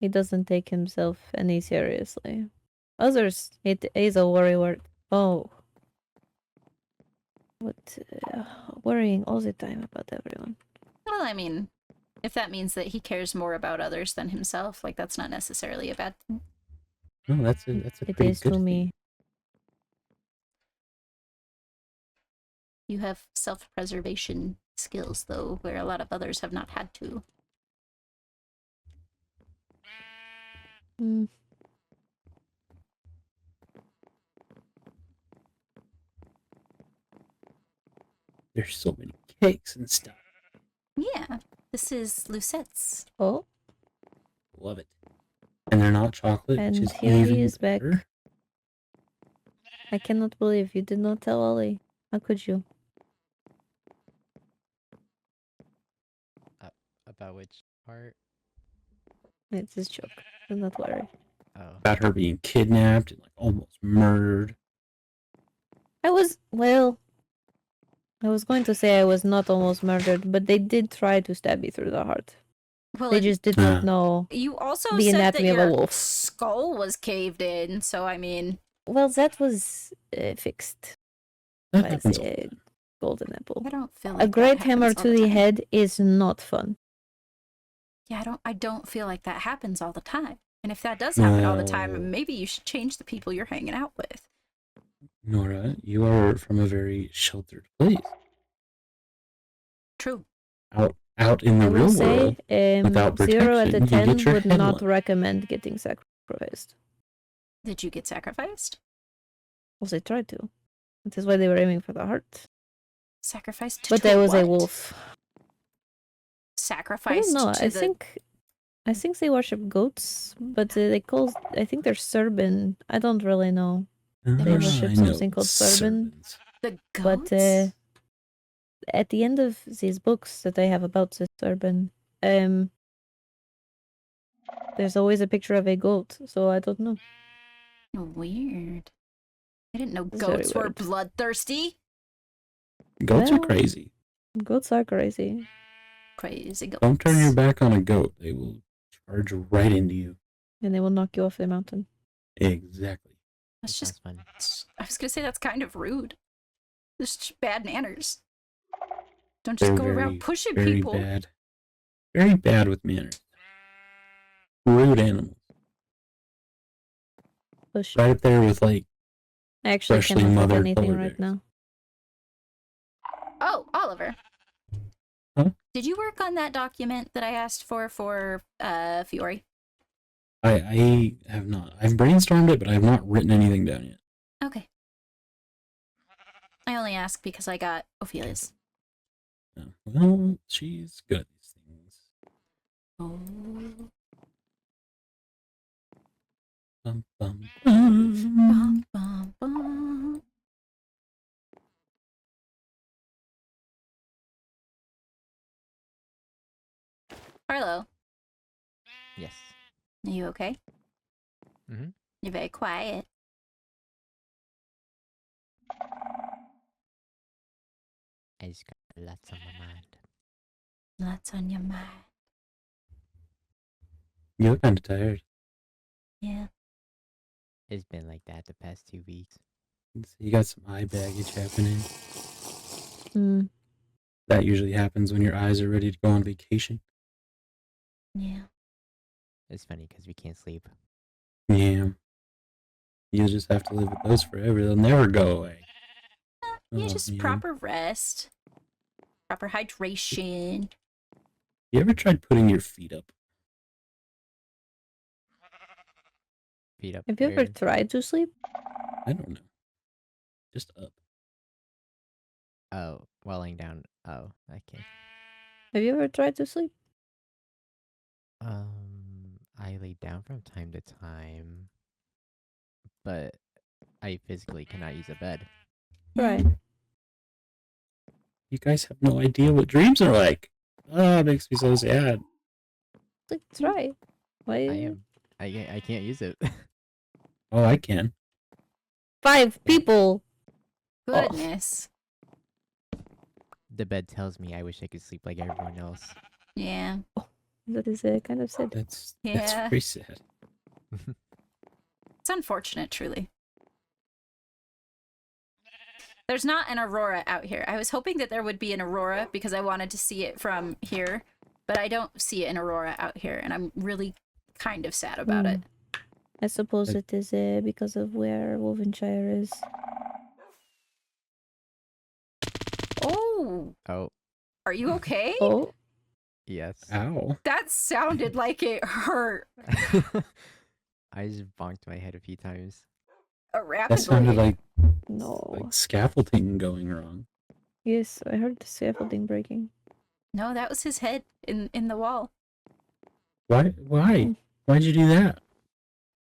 doesn't take himself any seriously. Others, it is a worry word. Oh. What? Worrying all the time about everyone. Well, I mean, if that means that he cares more about others than himself, like, that's not necessarily a bad thing. No, that's a It pretty is good to thing. me. You have self-preservation skills, though, where a lot of others have not had to. Mm. There's so many cakes and stuff. Yeah, this is Lucette's. Oh, Love it. And they're not chocolate, and which is here he even is back. better. I cannot believe you did not tell Ollie. How could you? About which part? It's his joke. Do not worry. Oh. About her being kidnapped and like almost murdered. I was going to say I was not almost murdered, but they did try to stab me through the heart. Well, They just did not know. you also the said that anatomy of a your wolf. skull was caved in, so I mean, Well, that was fixed That by happens. the golden apple. I don't feel like A that great hammer happens all to the time. head is not fun. Yeah, I don't feel like that happens all the time. And if that does happen all the No. time, maybe you should change the people you're hanging out with. Nora, you are from a very sheltered place. True. Out in the I real will say, world. without 0 out protection, of you 10 get your would head not lumped. recommend getting sacrificed. Did you get sacrificed? Well, they tried to. That is why they were aiming for the heart. Sacrificed to But I was a what? wolf. I Sacrificed don't know. to I the think I think they worship goats, but they call. I think they're Serban. I don't really know. They worship I something know called Serban. servants. The But goats? at the end of these books that I have about the Serban, there's always a picture of a goat. So I don't know. Weird. I didn't know It's very goats were weird. bloodthirsty. Goats are Well, crazy. Goats are crazy. Crazy goats. Don't turn your back on a goat. They will charge right into you. And they will knock you off the mountain. Exactly. That's That just, sounds fun. I was gonna say that's kind of rude. That's just bad manners. Don't just They're go very, around pushing very people. bad. Very bad with manners. Rude animals. Push. Right up there with like I actually freshly cannot look mothered anything polar right bears. now. Oh, Oliver. Huh? Did you work on that document that I asked for Fiori? I have not. I've brainstormed it, but I have not written anything down yet. Okay. I only ask because I got Ophelia's. No. Well, she's good at these things. Oh. Bum, bum, Bum, bum, bum. Harlow, Yes. are you okay? Mm-hmm. You're very quiet. I just got lots on my mind. Lots on your mind. You look kind of tired. Yeah. It's been like that the past 2 weeks. You got some eye baggage happening. Hmm. That usually happens when your eyes are ready to go on vacation. Yeah. It's funny because we can't sleep. Yeah. You'll just have to live with those forever. They'll never go away. Yeah, Oh, just man. proper rest. Proper hydration. You ever tried putting your feet up? Feet up. Have you ever where? tried to sleep? I don't know. Just up. Oh, while laying down. Oh, okay. Have you ever tried to sleep? I lay down from time to time, but I physically cannot use a bed. Try. You guys have no idea what dreams are like. Oh, it makes me so sad. Like, try. Why? I can't use it. Oh, I can. 5 people. Goodness. The bed tells me I wish I could sleep like everyone else. Yeah. That is kind of sad. That's Yeah. very sad. It's unfortunate, truly. There's not an aurora out here. I was hoping that there would be an aurora because I wanted to see it from here, but I don't see an aurora out here, and I'm really kind of sad about it. I suppose it is because of where Wolvenshire is. Oh, Oh, are you okay? Oh, yes. Ow. That sounded like it hurt I just bonked my head a few times. rapidly. That sounded like no. scaffolding going wrong. Yes, I heard the scaffolding breaking. No, that was his head in the wall. Why? Why? Why'd you do that?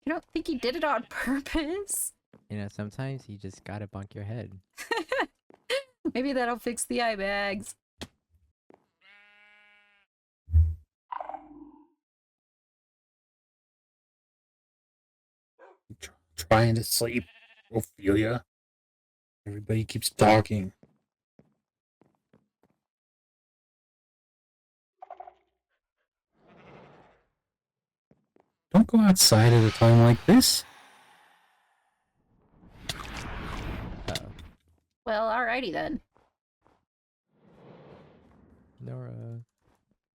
You don't think he did it on purpose? You know, sometimes you just gotta bonk your head. Maybe that'll fix the eye bags. Trying to sleep, Ophelia. Everybody keeps talking. Don't go outside at a time like this. Uh-oh. Well, alrighty then. Nora.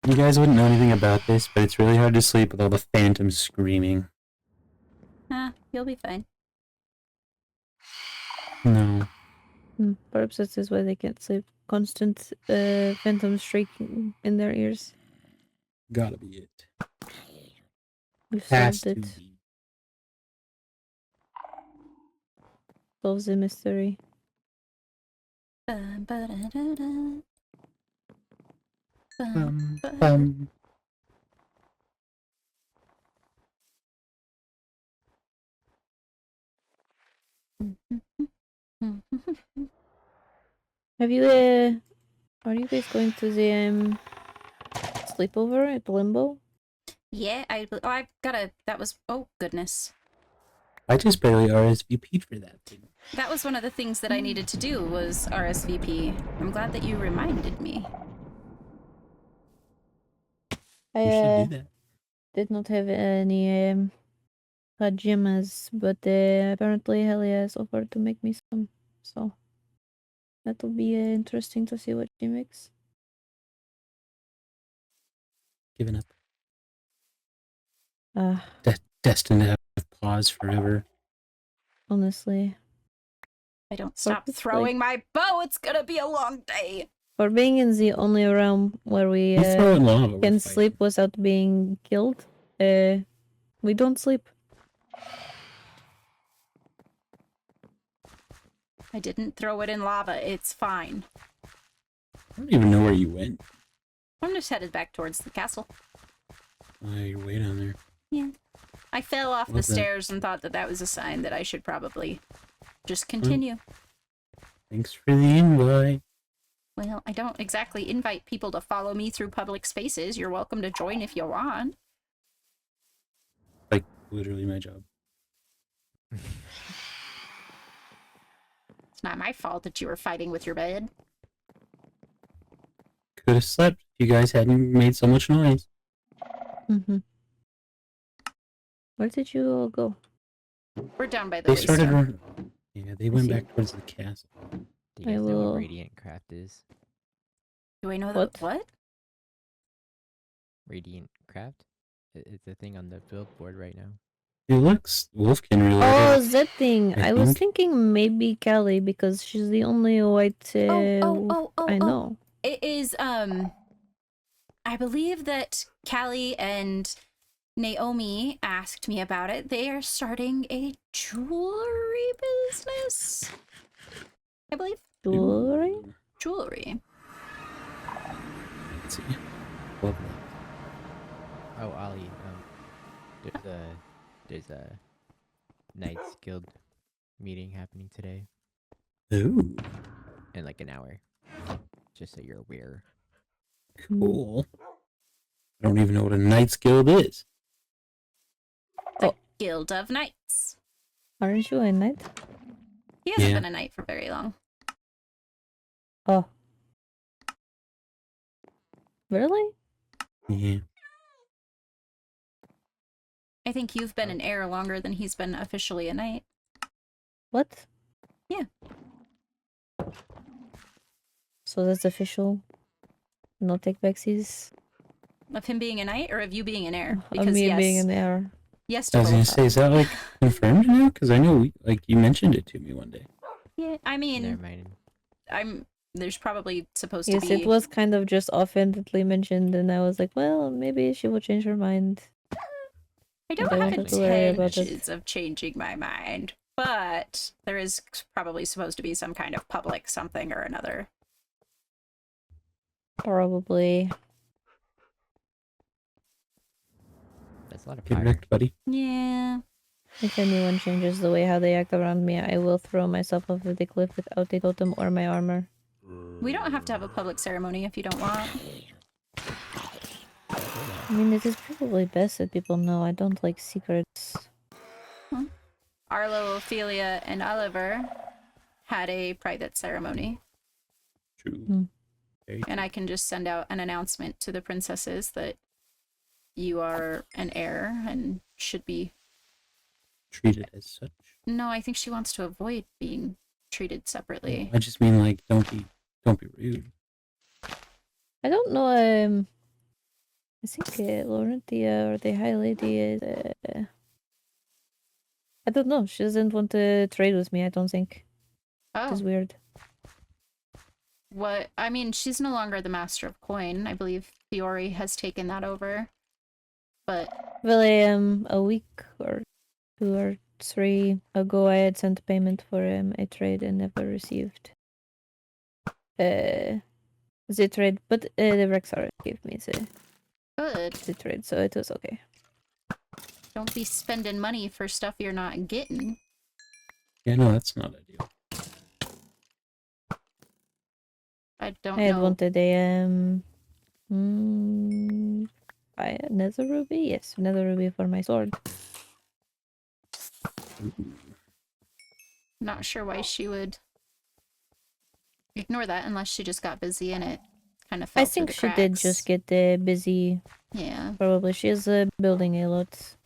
You guys wouldn't know anything about this, but it's really hard to sleep with all the phantoms screaming. You'll be fine. No. Perhaps this is why they can't sleep. Constant phantoms shrieking in their ears. Gotta be it. We've Has solved to it. be. Solves the mystery. Bum, ba-da-da-da. Bum, Bum, ba- bum. Have you are you guys going to the sleepover at Limbo? Yeah, I've got a. That was. Oh, goodness. I just barely RSVP'd for that thing. That was one of the things that I needed to do was RSVP. I'm glad that you reminded me. You should I do that. did not have any pajamas, but apparently Helia has offered to make me some. So that'll be interesting to see what she makes. Giving up. Uh, Destined to have pause forever. honestly, I don't stop it's throwing my bow. It's gonna be a long day. for being in the only realm where we You throw in lava. we're can fighting. sleep without being killed, we don't sleep. I didn't throw it in lava. It's fine. I don't even know where you went. I'm just headed back towards the castle. Oh, you're way down there. Yeah. I fell off the Love that. stairs and thought that that was a sign that I should probably just continue. Thanks for the invite. Well, I don't exactly invite people to follow me through public spaces. You're welcome to join if you want. Like, literally my job. It's not my fault that you were fighting with your bed. Could have slept if you guys hadn't made so much noise. Mm-hmm. Where did you all go? We're down by the They waystone. started. Yeah, they went see. back towards the castle. Do you I guys know will- what Radiant Craft is? Do I know What? that? What? Radiant Craft? It's a thing on the billboard right now. It looks Wolfkin Oh, related. that thing. I I was think. thinking maybe Callie because she's the only white wolf I know. It is, I believe that Callie and Naomi asked me about it. They are starting a jewelry business. I believe. Jewelry? Ooh, Jewelry. let's see. Love Oh, Ollie, there's a Knights Guild meeting happening today that. Ooh, in like an hour. Just so you're aware. cool. I don't even know what a Knight's Guild is. Guild of Knights. Aren't you a knight? He hasn't Yeah. been a knight for very long. Oh. Really? Yeah. I think you've been an heir longer than he's been officially a knight. What? Yeah. So that's official? No take-backsies? Of him being a knight or of you being an heir? Of me being an heir? Yes I to was gonna both. say, is that like confirmed now? Because I know, you mentioned it to me one day. Yeah, I mean, Never mind. there's probably supposed Yes, to be. it was kind of just offhandedly mentioned, and I was like, well, maybe she will change her mind. I don't I have wanted to worry about it. intentions of changing my mind, but there is probably supposed to be some kind of public something or another. Probably. That's a lot of Get fire. wrecked, buddy. Yeah. If anyone changes the way how they act around me, I will throw myself off the cliff without a totem or my armor. We don't have to have a public ceremony if you don't want. I mean, it is probably best that people know I don't like secrets. Arlo, Ophelia, and Oliver had a private ceremony, True. Very and I can just send out an announcement to the princesses that you are an heir and should be. treated as such. No, I think she wants to avoid being treated separately. I just mean, like, don't be rude. I don't know, I think Laurentia or the High Lady is, I don't know, she doesn't want to trade with me, I don't think. Which is Oh, weird. what? I mean, she's no longer the master of coin. I believe Fiori has taken that over. But Well, a week or 2 or 3 ago, I had sent payment for a trade and never received the trade, but the Rexar gave me good. the trade, so it was okay. Don't be spending money for stuff you're not getting. Yeah, no, that's not ideal. I don't I had know. wanted a nether ruby. Yes, nether ruby for my sword. Not sure why she would ignore that unless she just got busy and it kind of fell I through think the she did just cracks. get busy. Yeah. Probably she is building a lot.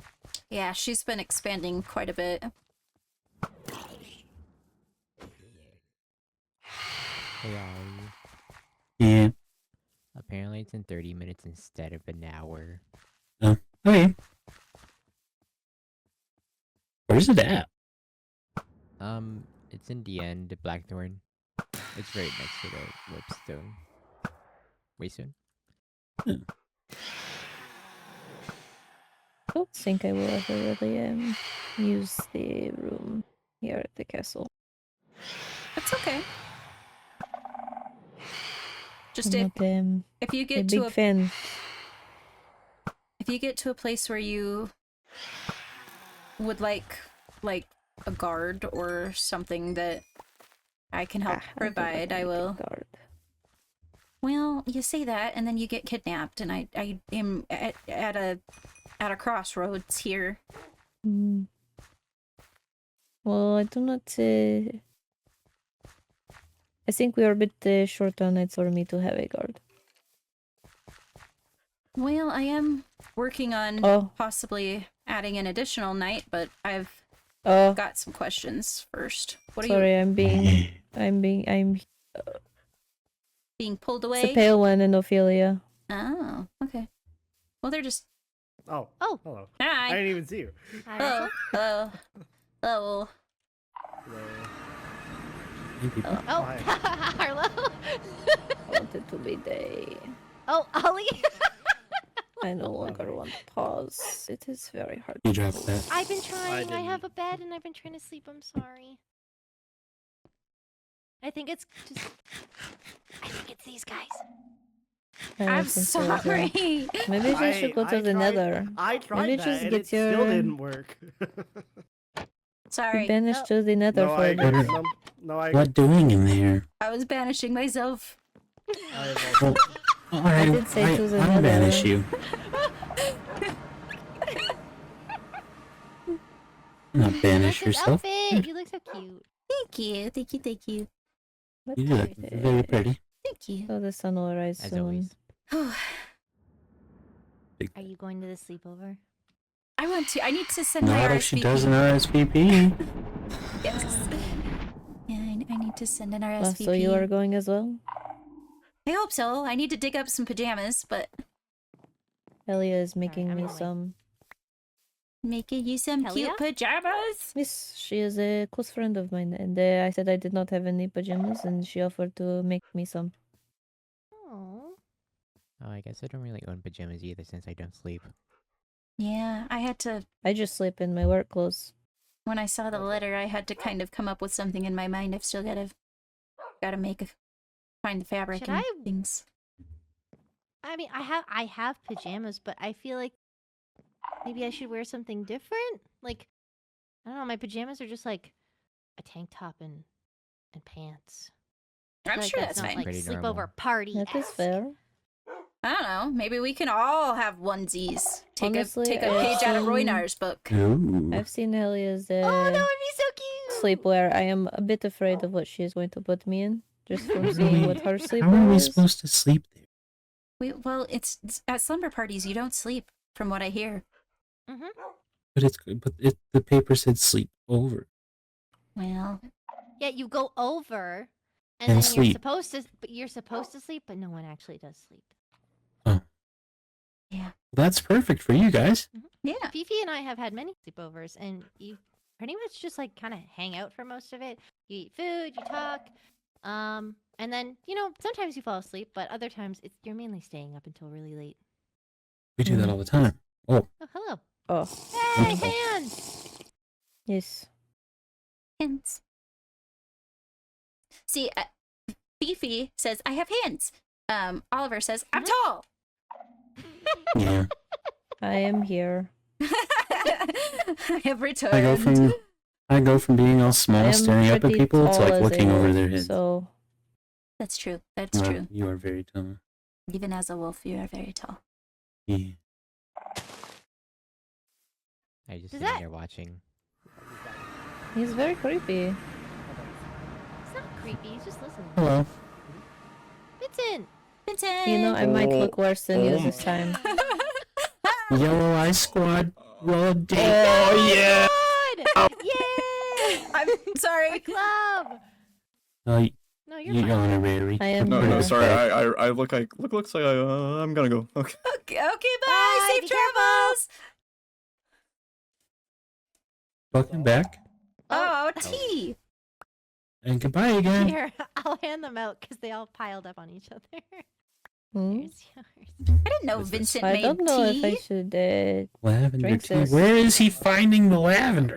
Yeah, she's been expanding quite a bit. Hey, Ollie. Yeah. Apparently it's in 30 minutes instead of an hour. Okay. Where's it at? It's in the end, Blackthorn. It's right next to the Whipstone. Waystone? Don't think I will ever really use the room here at the castle. That's okay. Just I'm not if you a get to big fan. if you get to a place where you would like a guard or something that I can help provide, I will. Guard. Well, you say that, and then you get kidnapped, and I am at a crossroads here. Mm. Well, I do not. I think we are a bit short on it for me to have a guard. Well, I am working on possibly adding an additional knight, but I've got some questions first. What are Sorry, you? I'm being Being pulled away? It's the pale one in Ophelia. Oh, okay. Well, they're just. Oh. Oh. Hello. Hi. I didn't even see you. Hi, Hello. Russell. Hello. Hello. Oh, Harlow. I wanted to be day. Oh, Ollie. I no longer want to pause. It is very hard. You dropped that. I've been trying. I didn't. have a bed and I've been trying to sleep. I'm sorry. I think it's just. I think it's these guys. I'm sorry. Maybe I should go to the nether. I tried Maybe that just and get it still your- didn't work. Sorry. Banished to the nether no, for I a bit. agree. No, I What doing in there? I was banishing myself. Well, I did say to the I'll nether. banish you. Not banish His yourself. outfit. You look so cute. Thank you. Thank you. Thank you. You do look very pretty. Thank you. So the sun will rise As soon. always. Are you going to the sleepover? I want to. I need to send my Not RSVP. if she does an RSVP. Yes. Yeah, I need to send an RSVP. Oh, so you are going as well? I hope so. I need to dig up some pajamas, but Elia is making I'm me gonna wait. some. making you some Helia? cute pajamas. Yes, she is a close friend of mine, and I said I did not have any pajamas, and she offered to make me some. Oh. Oh, I guess I don't really own pajamas either since I don't sleep. Yeah, I had to. I just sleep in my work clothes. When I saw the letter, I had to kind of come up with something in my mind. I've still gotta find the fabric Should and I- things. I mean, I have pajamas, but I feel like maybe I should wear something different. Like, I don't know. My pajamas are just like a tank top and pants. I I'm feel like sure that's that's not fine. like Pretty sleepover normal. party. That is fair. I don't know. Maybe we can all have onesies. Take Honestly, a page out of Roynar's book. Ooh. I've seen Elia's Oh, that would be so cute. sleepwear. I am a bit afraid of what she is going to put me in, just from seeing what her How are sleepwear we is. supposed to sleep there? Well, it's at slumber parties. You don't sleep, from what I hear. Mhm. But the paper said sleep over. Well, Yeah, you go over, And then sleep. you're supposed to sleep, but no one actually does sleep. yeah, That's perfect for you guys. yeah. Fifi and I have had many sleepovers, and you pretty much just like kind of hang out for most of it. You eat food, you talk, and then sometimes you fall asleep, but other times you're mainly staying up until really late. We do that all the time. Oh, Oh, hello! Oh, Hey, Okay. hands! yes. Hands. See, Fifi says, I have hands. Oliver says, I'm tall. yeah. I am here. I have returned. I go from being all I small, am staring up at pretty people, to tall like as a looking over wolf, their heads. So That's true. That's Well, true. you are very tall. Even as a wolf, you are very tall. Yeah. I just Does sitting that- there watching. he's very creepy. It's not creepy. He's just listening. Hello. Vincent! Vincent! You know, I might look worse than you this time. Yellow Eye Squad. Roll date. Oh yeah. God! Yay! I'm sorry. Club! Uh, No, you're you fine. honorary. I am No, here. no, sorry. I looks like I'm gonna go. Okay. Okay, bye. Bye, Safe be careful. travels. Welcome back. Oh, tea. And goodbye again. Here, I'll hand them out because they all piled up on each other. Hmm? Here's yours. I didn't know What's this? Vincent I made don't know if I tea. should. Lavender Drink tea. this. Where is he finding the lavender?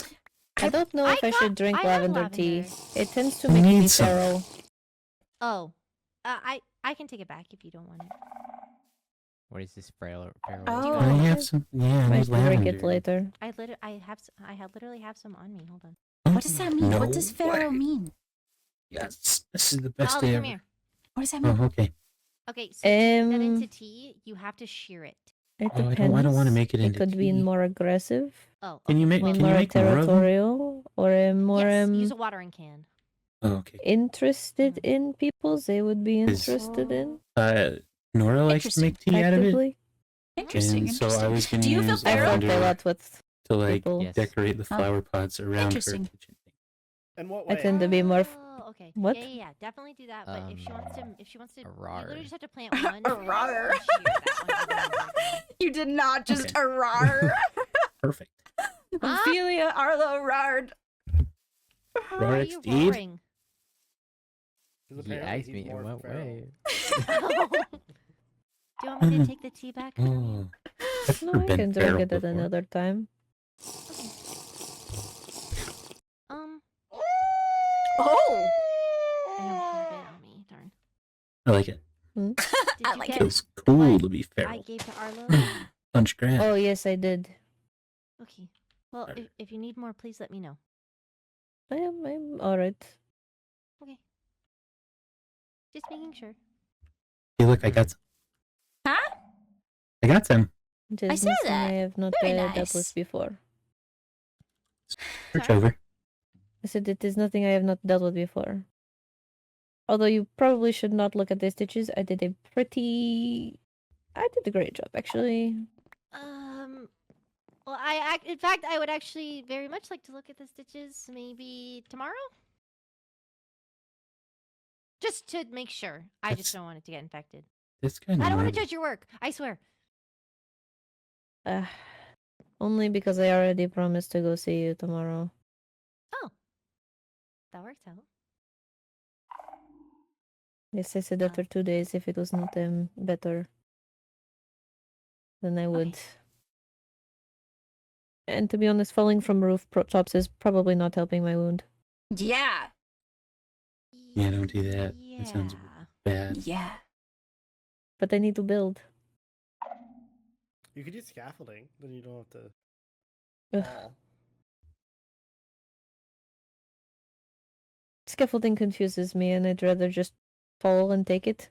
I don't know if I should drink I have lavender tea. lavender. It tends to We make me need some. feral. Oh, I can take it back if you don't want it. What is this feral? Oh. I have some. Yeah, Might there's lavender. drink it later. I literally have some on me. Hold on. What does that mean? No What does pharaoh way. mean? Yes, this is the best Ollie, day come ever. here. What does that mean? Oh, okay. Okay, so to turn that Um, into tea, you have to shear it. It Oh, depends. I don't want to make it It into could be tea. more aggressive, Oh, Can you okay, make? well, Can you more make more of them? territorial, or more yes, use a watering can. Oh, okay. interested in peoples they would be Is- interested in. Nora likes to make tea out of it, Effectively. Interesting. and so I was gonna Do you feel use I feral? help a lavender lot with to like people. Yes. decorate the Oh. flower pots around her Interesting. kitchen thing. In what I tend to be more. Oh, okay. What? Yeah, definitely do that. But if she wants to, you rar. literally just have to plant one. rar. and shear that one. You did not just Okay. rar. Perfect. Ophelia Arlo rard. Why are you Rarexed. roaring? He asked me in what way. Do you want me to take the tea back? Oh, I've No, never I been can drink feral it at before. another time. Oh. I don't have it on me. Darn. I like it. Did I you like get it. Feels cool what to be I feral. gave to Arlo. Punch grass. Oh yes, I did. Okay. Well, if you need more, please let me know. I'm alright. Okay. Just making sure. Hey, look, I got some. Huh? I got some. Just saw something I that. have not Very dealt nice. with before. Search Sorry? over. I said it is nothing I have not dealt with before. Although you probably should not look at the stitches. I did a great job actually. Well, in fact, I would actually very much like to look at the stitches maybe tomorrow. Just to make sure. I just That's- don't want it to get infected. This kind of. I don't want to judge your work. I swear. Only because I already promised to go see you tomorrow. Oh. That works out. Yes, I said Ah. after 2 days if it was not better, then I would. And to be honest, falling from rooftops is probably not helping my wound. Yeah. Yeah, don't do that. That sounds Yeah. bad. Yeah. But I need to build. You could use scaffolding, then you don't have to. Ugh. fall. Scaffolding confuses me, and I'd rather just fall and take it.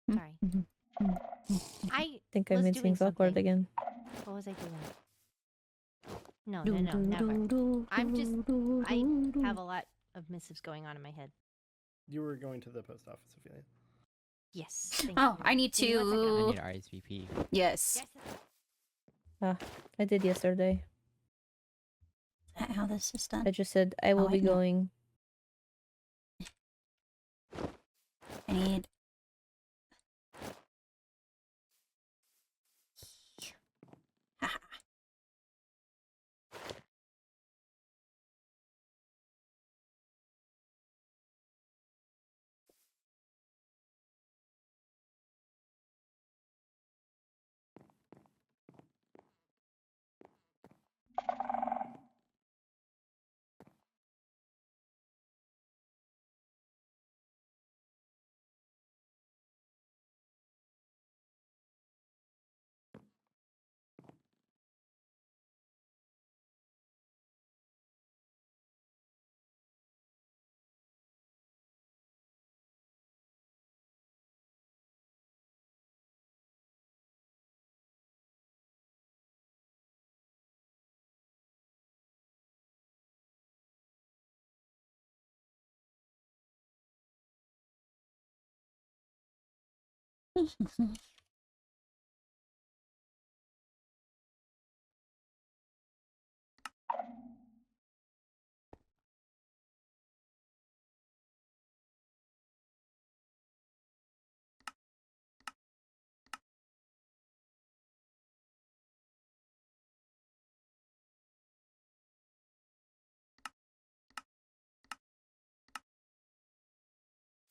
Sorry. I Think I was made doing things awkward something. again. What was I doing? No, never. I'm just. I have a lot of missives going on in my head. You were going to the post office, Ophelia. Yes. Thank Oh, you. I need Give me 1 second. I to. need RSVP. Yes. Yes. I did yesterday. Is that how this is done? I just said I will Oh, I be know. going. I need.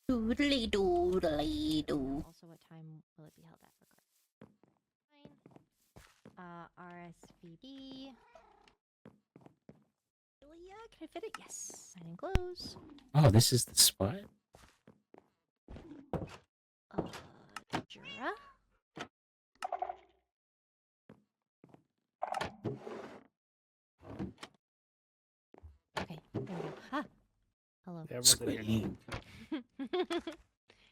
Doodly doodly doo. Also, what time will it be held at? RSVP. Julia, can I fit it? Yes. Sign and close. Oh, this is the spot? Jura? Okay, there we go. Ah! Hello. Yeah, everyone's in here. Sweet.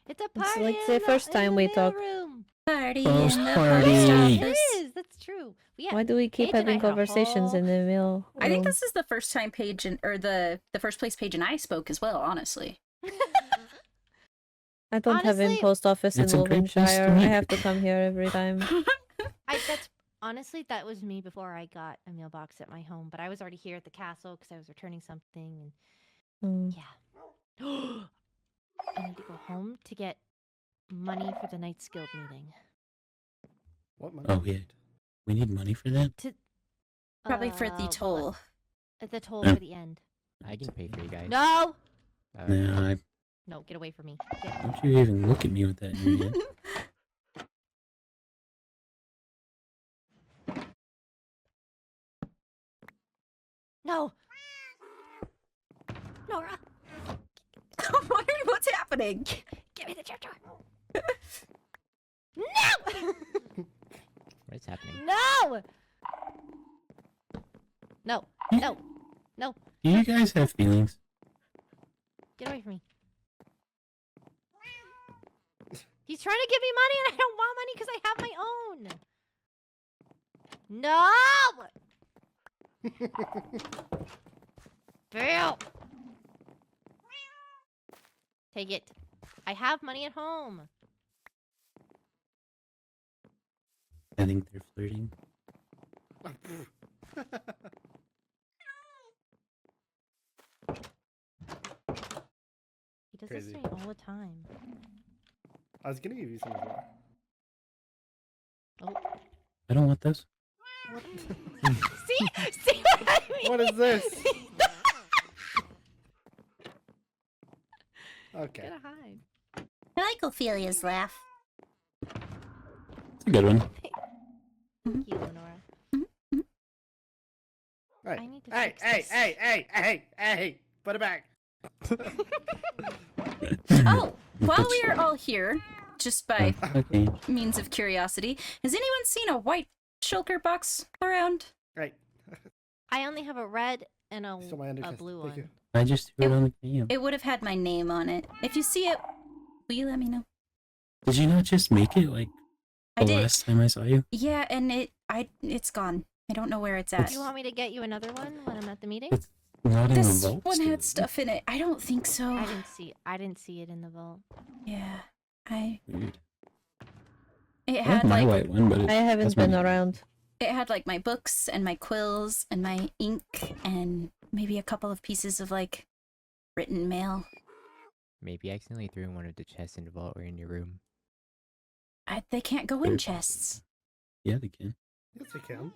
It's a It's party like in the first time we talk. Room. Party Post in the party. post There office. is. That's true. Yeah. Why do we keep Paige and I having had a conversations whole- in the mail? I think room? this is the first time Paige or the first place Paige and I spoke as well, honestly. I don't have in Honestly, post office in it's a great place to Wolvenshire. I meet have to people. come here every time. Honestly, that was me before I got a mailbox at my home. But I was already here at the castle because I was returning something. And Mm. yeah. I need to go home to get money for the Knights Guild meeting. What money? Oh, yeah. We need money for that? Probably for the well, toll. the toll Yeah. for the end. I can pay for you guys. No! No, No, get away from me. don't you even look at me with that in your hand. No! Nora! What's happening? Give me the chip jar! No! What's happening? No! No! No! No! Do you guys have feelings? Get away from me. He's trying to give me money and I don't want money because I have my own. No! Bill! Take it. I have money at home. I think they're flirting. He does Crazy. this to me all the time. I was gonna give you some as well. Oh. I don't want those. See? See what I mean? What is this? Okay. Gotta hide. I like Ophelia's laugh. It's a good one. Thank you, Lenora. Right. I need to Hey, fix hey, this. hey, hey, hey, hey! Put it back. Oh, while we are all here, just by Okay. means of curiosity, has anyone seen a white shulker box around? Right. I only have a red and a Still my undercast. blue Thank one. you. I just threw it on the game. It would have had my name on it. If you see it, will you let me know? Did you not just make it like I the did. last time I saw you? Yeah, and it's gone. I don't know where it's Do at. you want me to get you another one when I'm at the meeting? It's not in This the vault. one had still. stuff in it. I don't think so. I didn't see it in the vault. Yeah, Weird. it I had like my like white one, but I haven't that's been my- around. it had like my books and my quills and my ink and maybe a couple of pieces of like written mail. Maybe I accidentally threw in one of the chests in the vault or in your room. They can't go in chests. Yeah, they can. Yes, they can.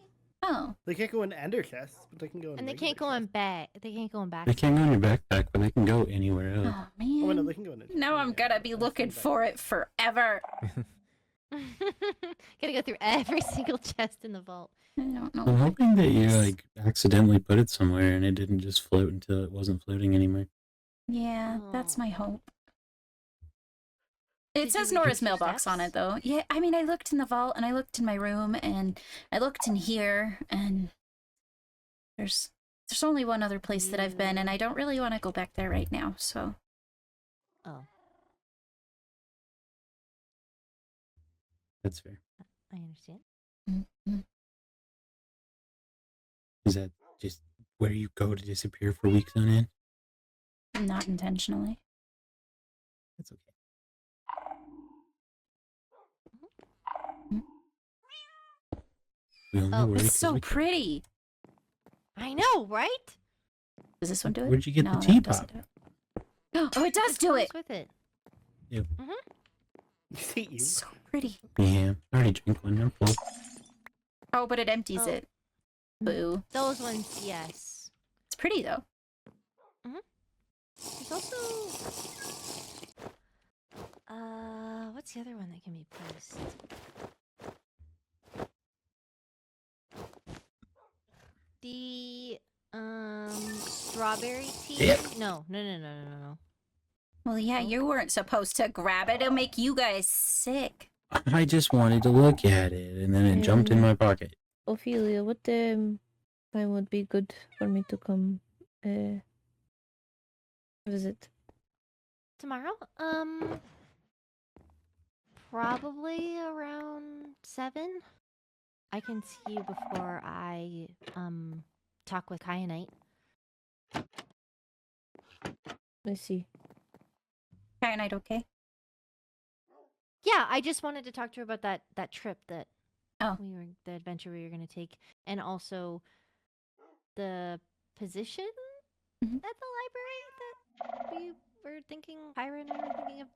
Oh, They can't go in ender chests, but they can go in. And they regular can't go in chests. back. They can't go in back. They can't go in your backpack, but they can go anywhere else. oh Oh, wait, no, man. they can go in. Now I'm gonna be looking for it forever. Gotta go through every single chest in the vault. I don't know. I'm where hoping that it you is. like accidentally put it somewhere and it didn't just float until it wasn't floating anymore. Yeah, that's my Oh. hope. It Did says you retrace Nora's your mailbox on steps? it though. Yeah, I mean I looked in the vault and I looked in my room and I looked in here and there's only one other place that I've been and I don't really want to go back there right now, so Oh, That's fair. I understand. Mhm. Is that just where you go to disappear for weeks on end? not intentionally. That's okay. We only Oh, worry It's 'cause so we can. pretty. I know, right? Does this one do it? Where'd you get no, the that teapot? doesn't do it. Oh, it does do Goes it. with it. Yep. See you. It's so pretty. Yeah, I already drank one. I'm full. Oh, but it empties Oh. it. Boo. Those ones, yes. It's pretty though. There's also what's the other one that can be placed? The strawberry tea? Yep. No. Well, yeah, you weren't supposed to grab it. It'll make you guys sick. I just wanted to look at it, and then it jumped in my pocket. Ophelia, what time would be good for me to come visit? Tomorrow? Probably around 7. I can see you before I talk with Kyanite. I see. Kyanite, okay? Yeah, I just wanted to talk to her about that trip that Oh. the adventure we were going to take, and also the position Mhm. at the library that we were thinking, Pyra and I were thinking of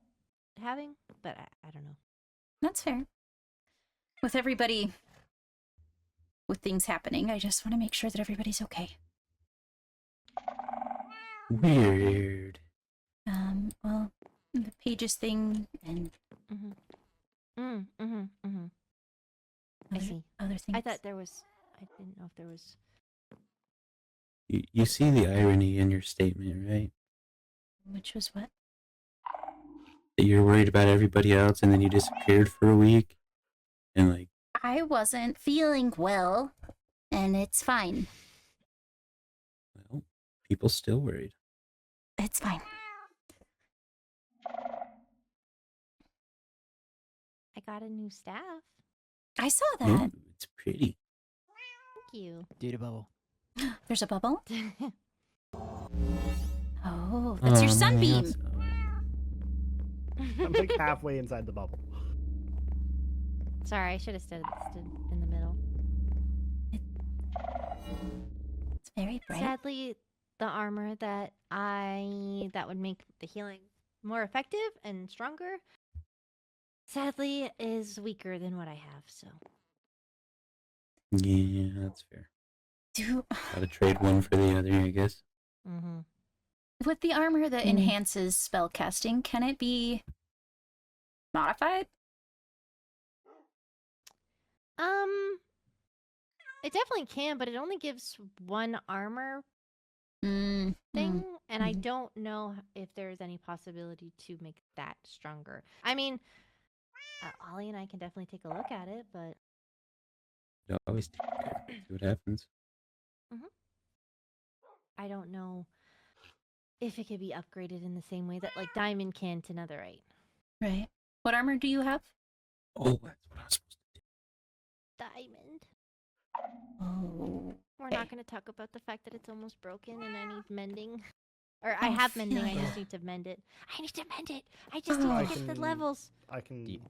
having, but I don't know. That's fair. With everybody, with things happening, I just want to make sure that everybody's okay. Weird. Well, the pages thing and I other, see. other things. I thought there was. I didn't know if there was. You see the irony in your statement, right? Which was what? That you're worried about everybody else, and then you disappeared for a week, and like, I wasn't feeling well, and it's fine. well, people still worried. It's fine. I got a new staff. I saw that. Ooh, it's pretty. Thank you. Do the bubble. There's a bubble? Oh, that's your sunbeam. I'm like halfway inside the bubble. Sorry, I should have stood in the middle. It's very bright. Sadly, the armor that would make the healing more effective and stronger, sadly, is weaker than what I have. So Yeah, that's fair. Do Gotta trade one for the other, I guess. with the armor that enhances spell casting, can it be modified? it definitely can, but it only gives one armor Mm, thing, and I don't know if there's any possibility to make that stronger. I mean, Ollie and I can definitely take a look at it, but You always take care. See what happens. I don't know if it could be upgraded in the same way that like Diamond can to Netherite. Right. What armor do you have? Oh, that's what I was supposed to do. Diamond. Oh. We're not going to talk about the fact that it's almost broken and I need mending. Or I have mending, I just need to mend it. I need to mend it! I just Oh. need to get the levels! I can.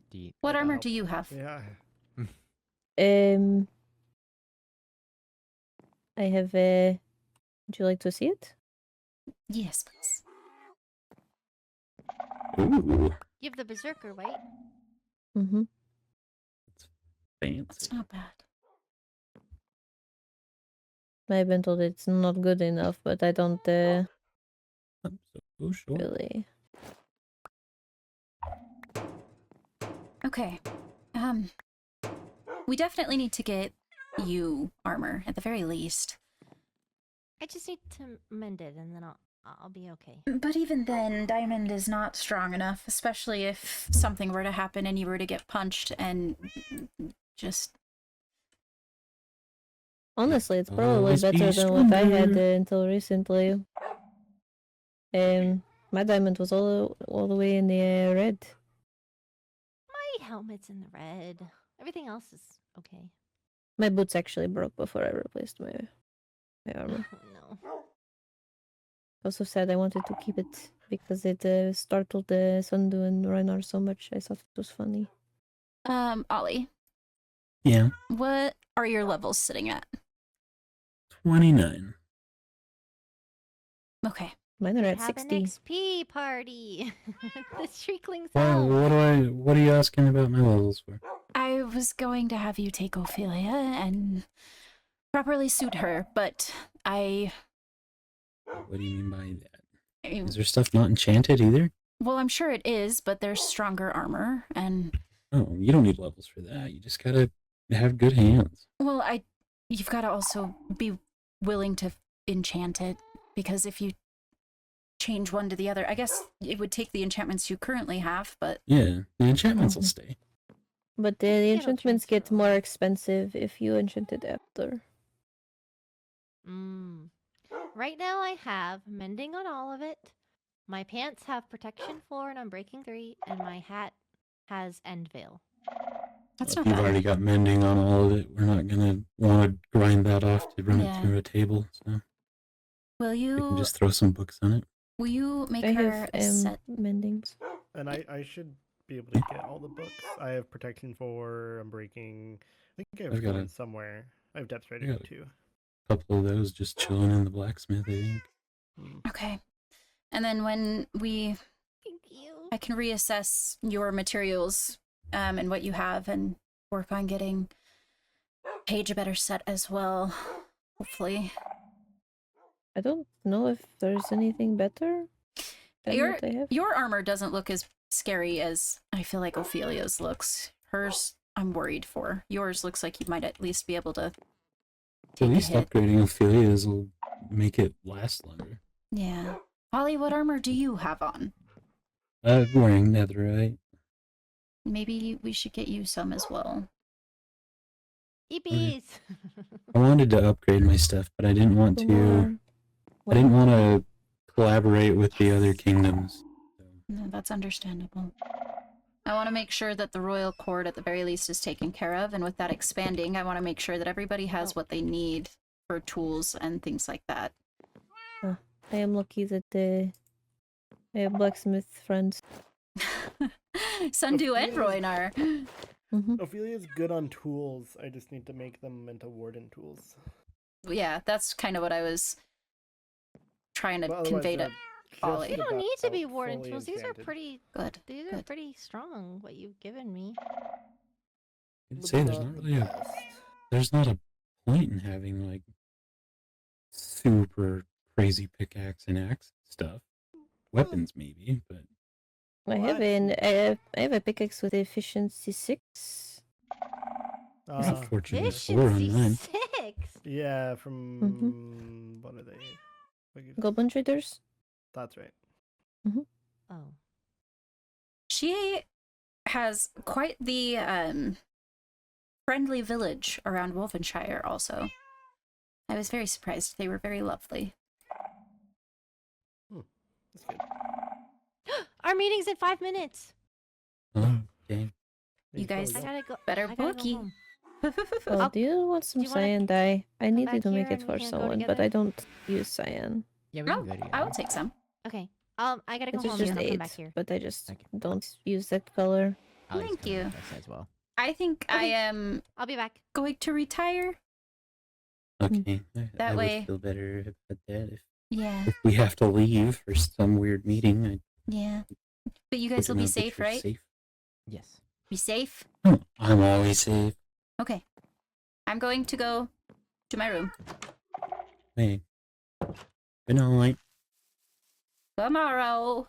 What I armor help. do you have? Yeah. I have would you like to see it? Yes, please. Ooh, You have the Berserker, right? Mm-hmm. fancy. It's not bad. I've been told it's not good enough, but I don't I'm so sure. really. Okay. We definitely need to get you armor at the very least. I just need to mend it and then I'll be okay. But even then, Diamond is not strong enough, especially if something were to happen and you were to get punched and just... Honestly, it's probably Always be better than what I had stronger. until recently. My diamond was all the way in the red. My helmet's in the red. Everything else is okay. My boots actually broke before I replaced my armor. No. I was so sad I wanted to keep it because it startled Sundu and Reinar so much. I thought it was funny. Ollie, Yeah, What are your levels sitting at? 29. Okay. Mine are We at have an 60. XP party. The Shrieklings Well, out. what are you asking about my levels for? I was going to have you take Ophelia and properly suit her, but What do you mean by that? I Is there stuff not enchanted either? well, I'm sure it is, but there's stronger armor, and Oh, you don't need levels for that. You just gotta have good hands. well, you've got to also be willing to enchant it, because if you change one to the other, I guess it would take the enchantments you currently have, but Yeah, the enchantments will stay. But the It'll enchantments get transfer more over. expensive if you enchant it after. Right now I have mending on all of it. My pants have protection 4 and unbreaking 3, and my hat has end veil. that's If not you've bad. already got mending on all of it, we're not gonna want to grind that off to run Yeah. it through a table. So Will we can you just throw some books on it. will you make I her have a set? mendings. And I should be able to get all the books. I have protection 4. I'm breaking. I think I have I've got one somewhere. I have depth I ready got too. a couple of those just chilling in the blacksmith, I think. Okay. And then when Thank you. I can reassess your materials and what you have and work on getting Paige a better set as well, hopefully. I don't know if there's anything better than what I have. Your armor doesn't look as scary as I feel like Ophelia's looks. Hers, I'm worried for. Yours looks like you might at least be able to At take a least hit. upgrading Ophelia's will make it last longer. Yeah. Holly, what armor do you have on? Wearing netherite. Maybe we should get you some as well. EPs. I wanted to upgrade my stuff, but I didn't want to. More. I didn't want to collaborate with the other kingdoms. No, that's understandable. I want to make sure that the royal court at the very least is taken care of, and with that expanding, I want to make sure that everybody has what they need for tools and things like that. I am lucky that I have blacksmith friends. Sundew and Roinar. Ophelia's good on tools. I just need to make them into warden tools. Yeah, that's kind of what I was trying to But otherwise, convey to just Holly. You don't need to be about warden fully tools. These are enchanted. pretty Good. These are Good. pretty strong. What you've given me. I'd But say they're there's not a point in having like super crazy pickaxe and axe stuff. Weapons maybe, but I have a pickaxe with efficiency 6. unfortunately 4 on Efficiency mine. 6. Yeah, from what are they? Goblin traders. That's right. Oh. She has quite the friendly village around Wolvenshire also. I was very surprised. They were very lovely. That's good. Our meeting's in 5 minutes. Oh, okay. You guys I gotta go. better I gotta go bookie. home. Well, do you want some do you wanna cyan dye? I needed back to make here it and we for can go someone, but together? I don't use cyan. Yeah, we Oh, can go together. I will take some. Okay. I gotta go It's home just and I'll come back 8, here. but I just Okay. don't use that color. Ollie's Thank coming you. with us as well. I think I Okay. am I'll be back. going to retire. Okay. That I way- would feel better about that Yeah, if we have to leave for some weird meeting. I yeah. But you guys will be safe, right? Safe. Yes. Be safe? I'm always safe. Okay. I'm going to go to my room. Hey. Good night. Tomorrow.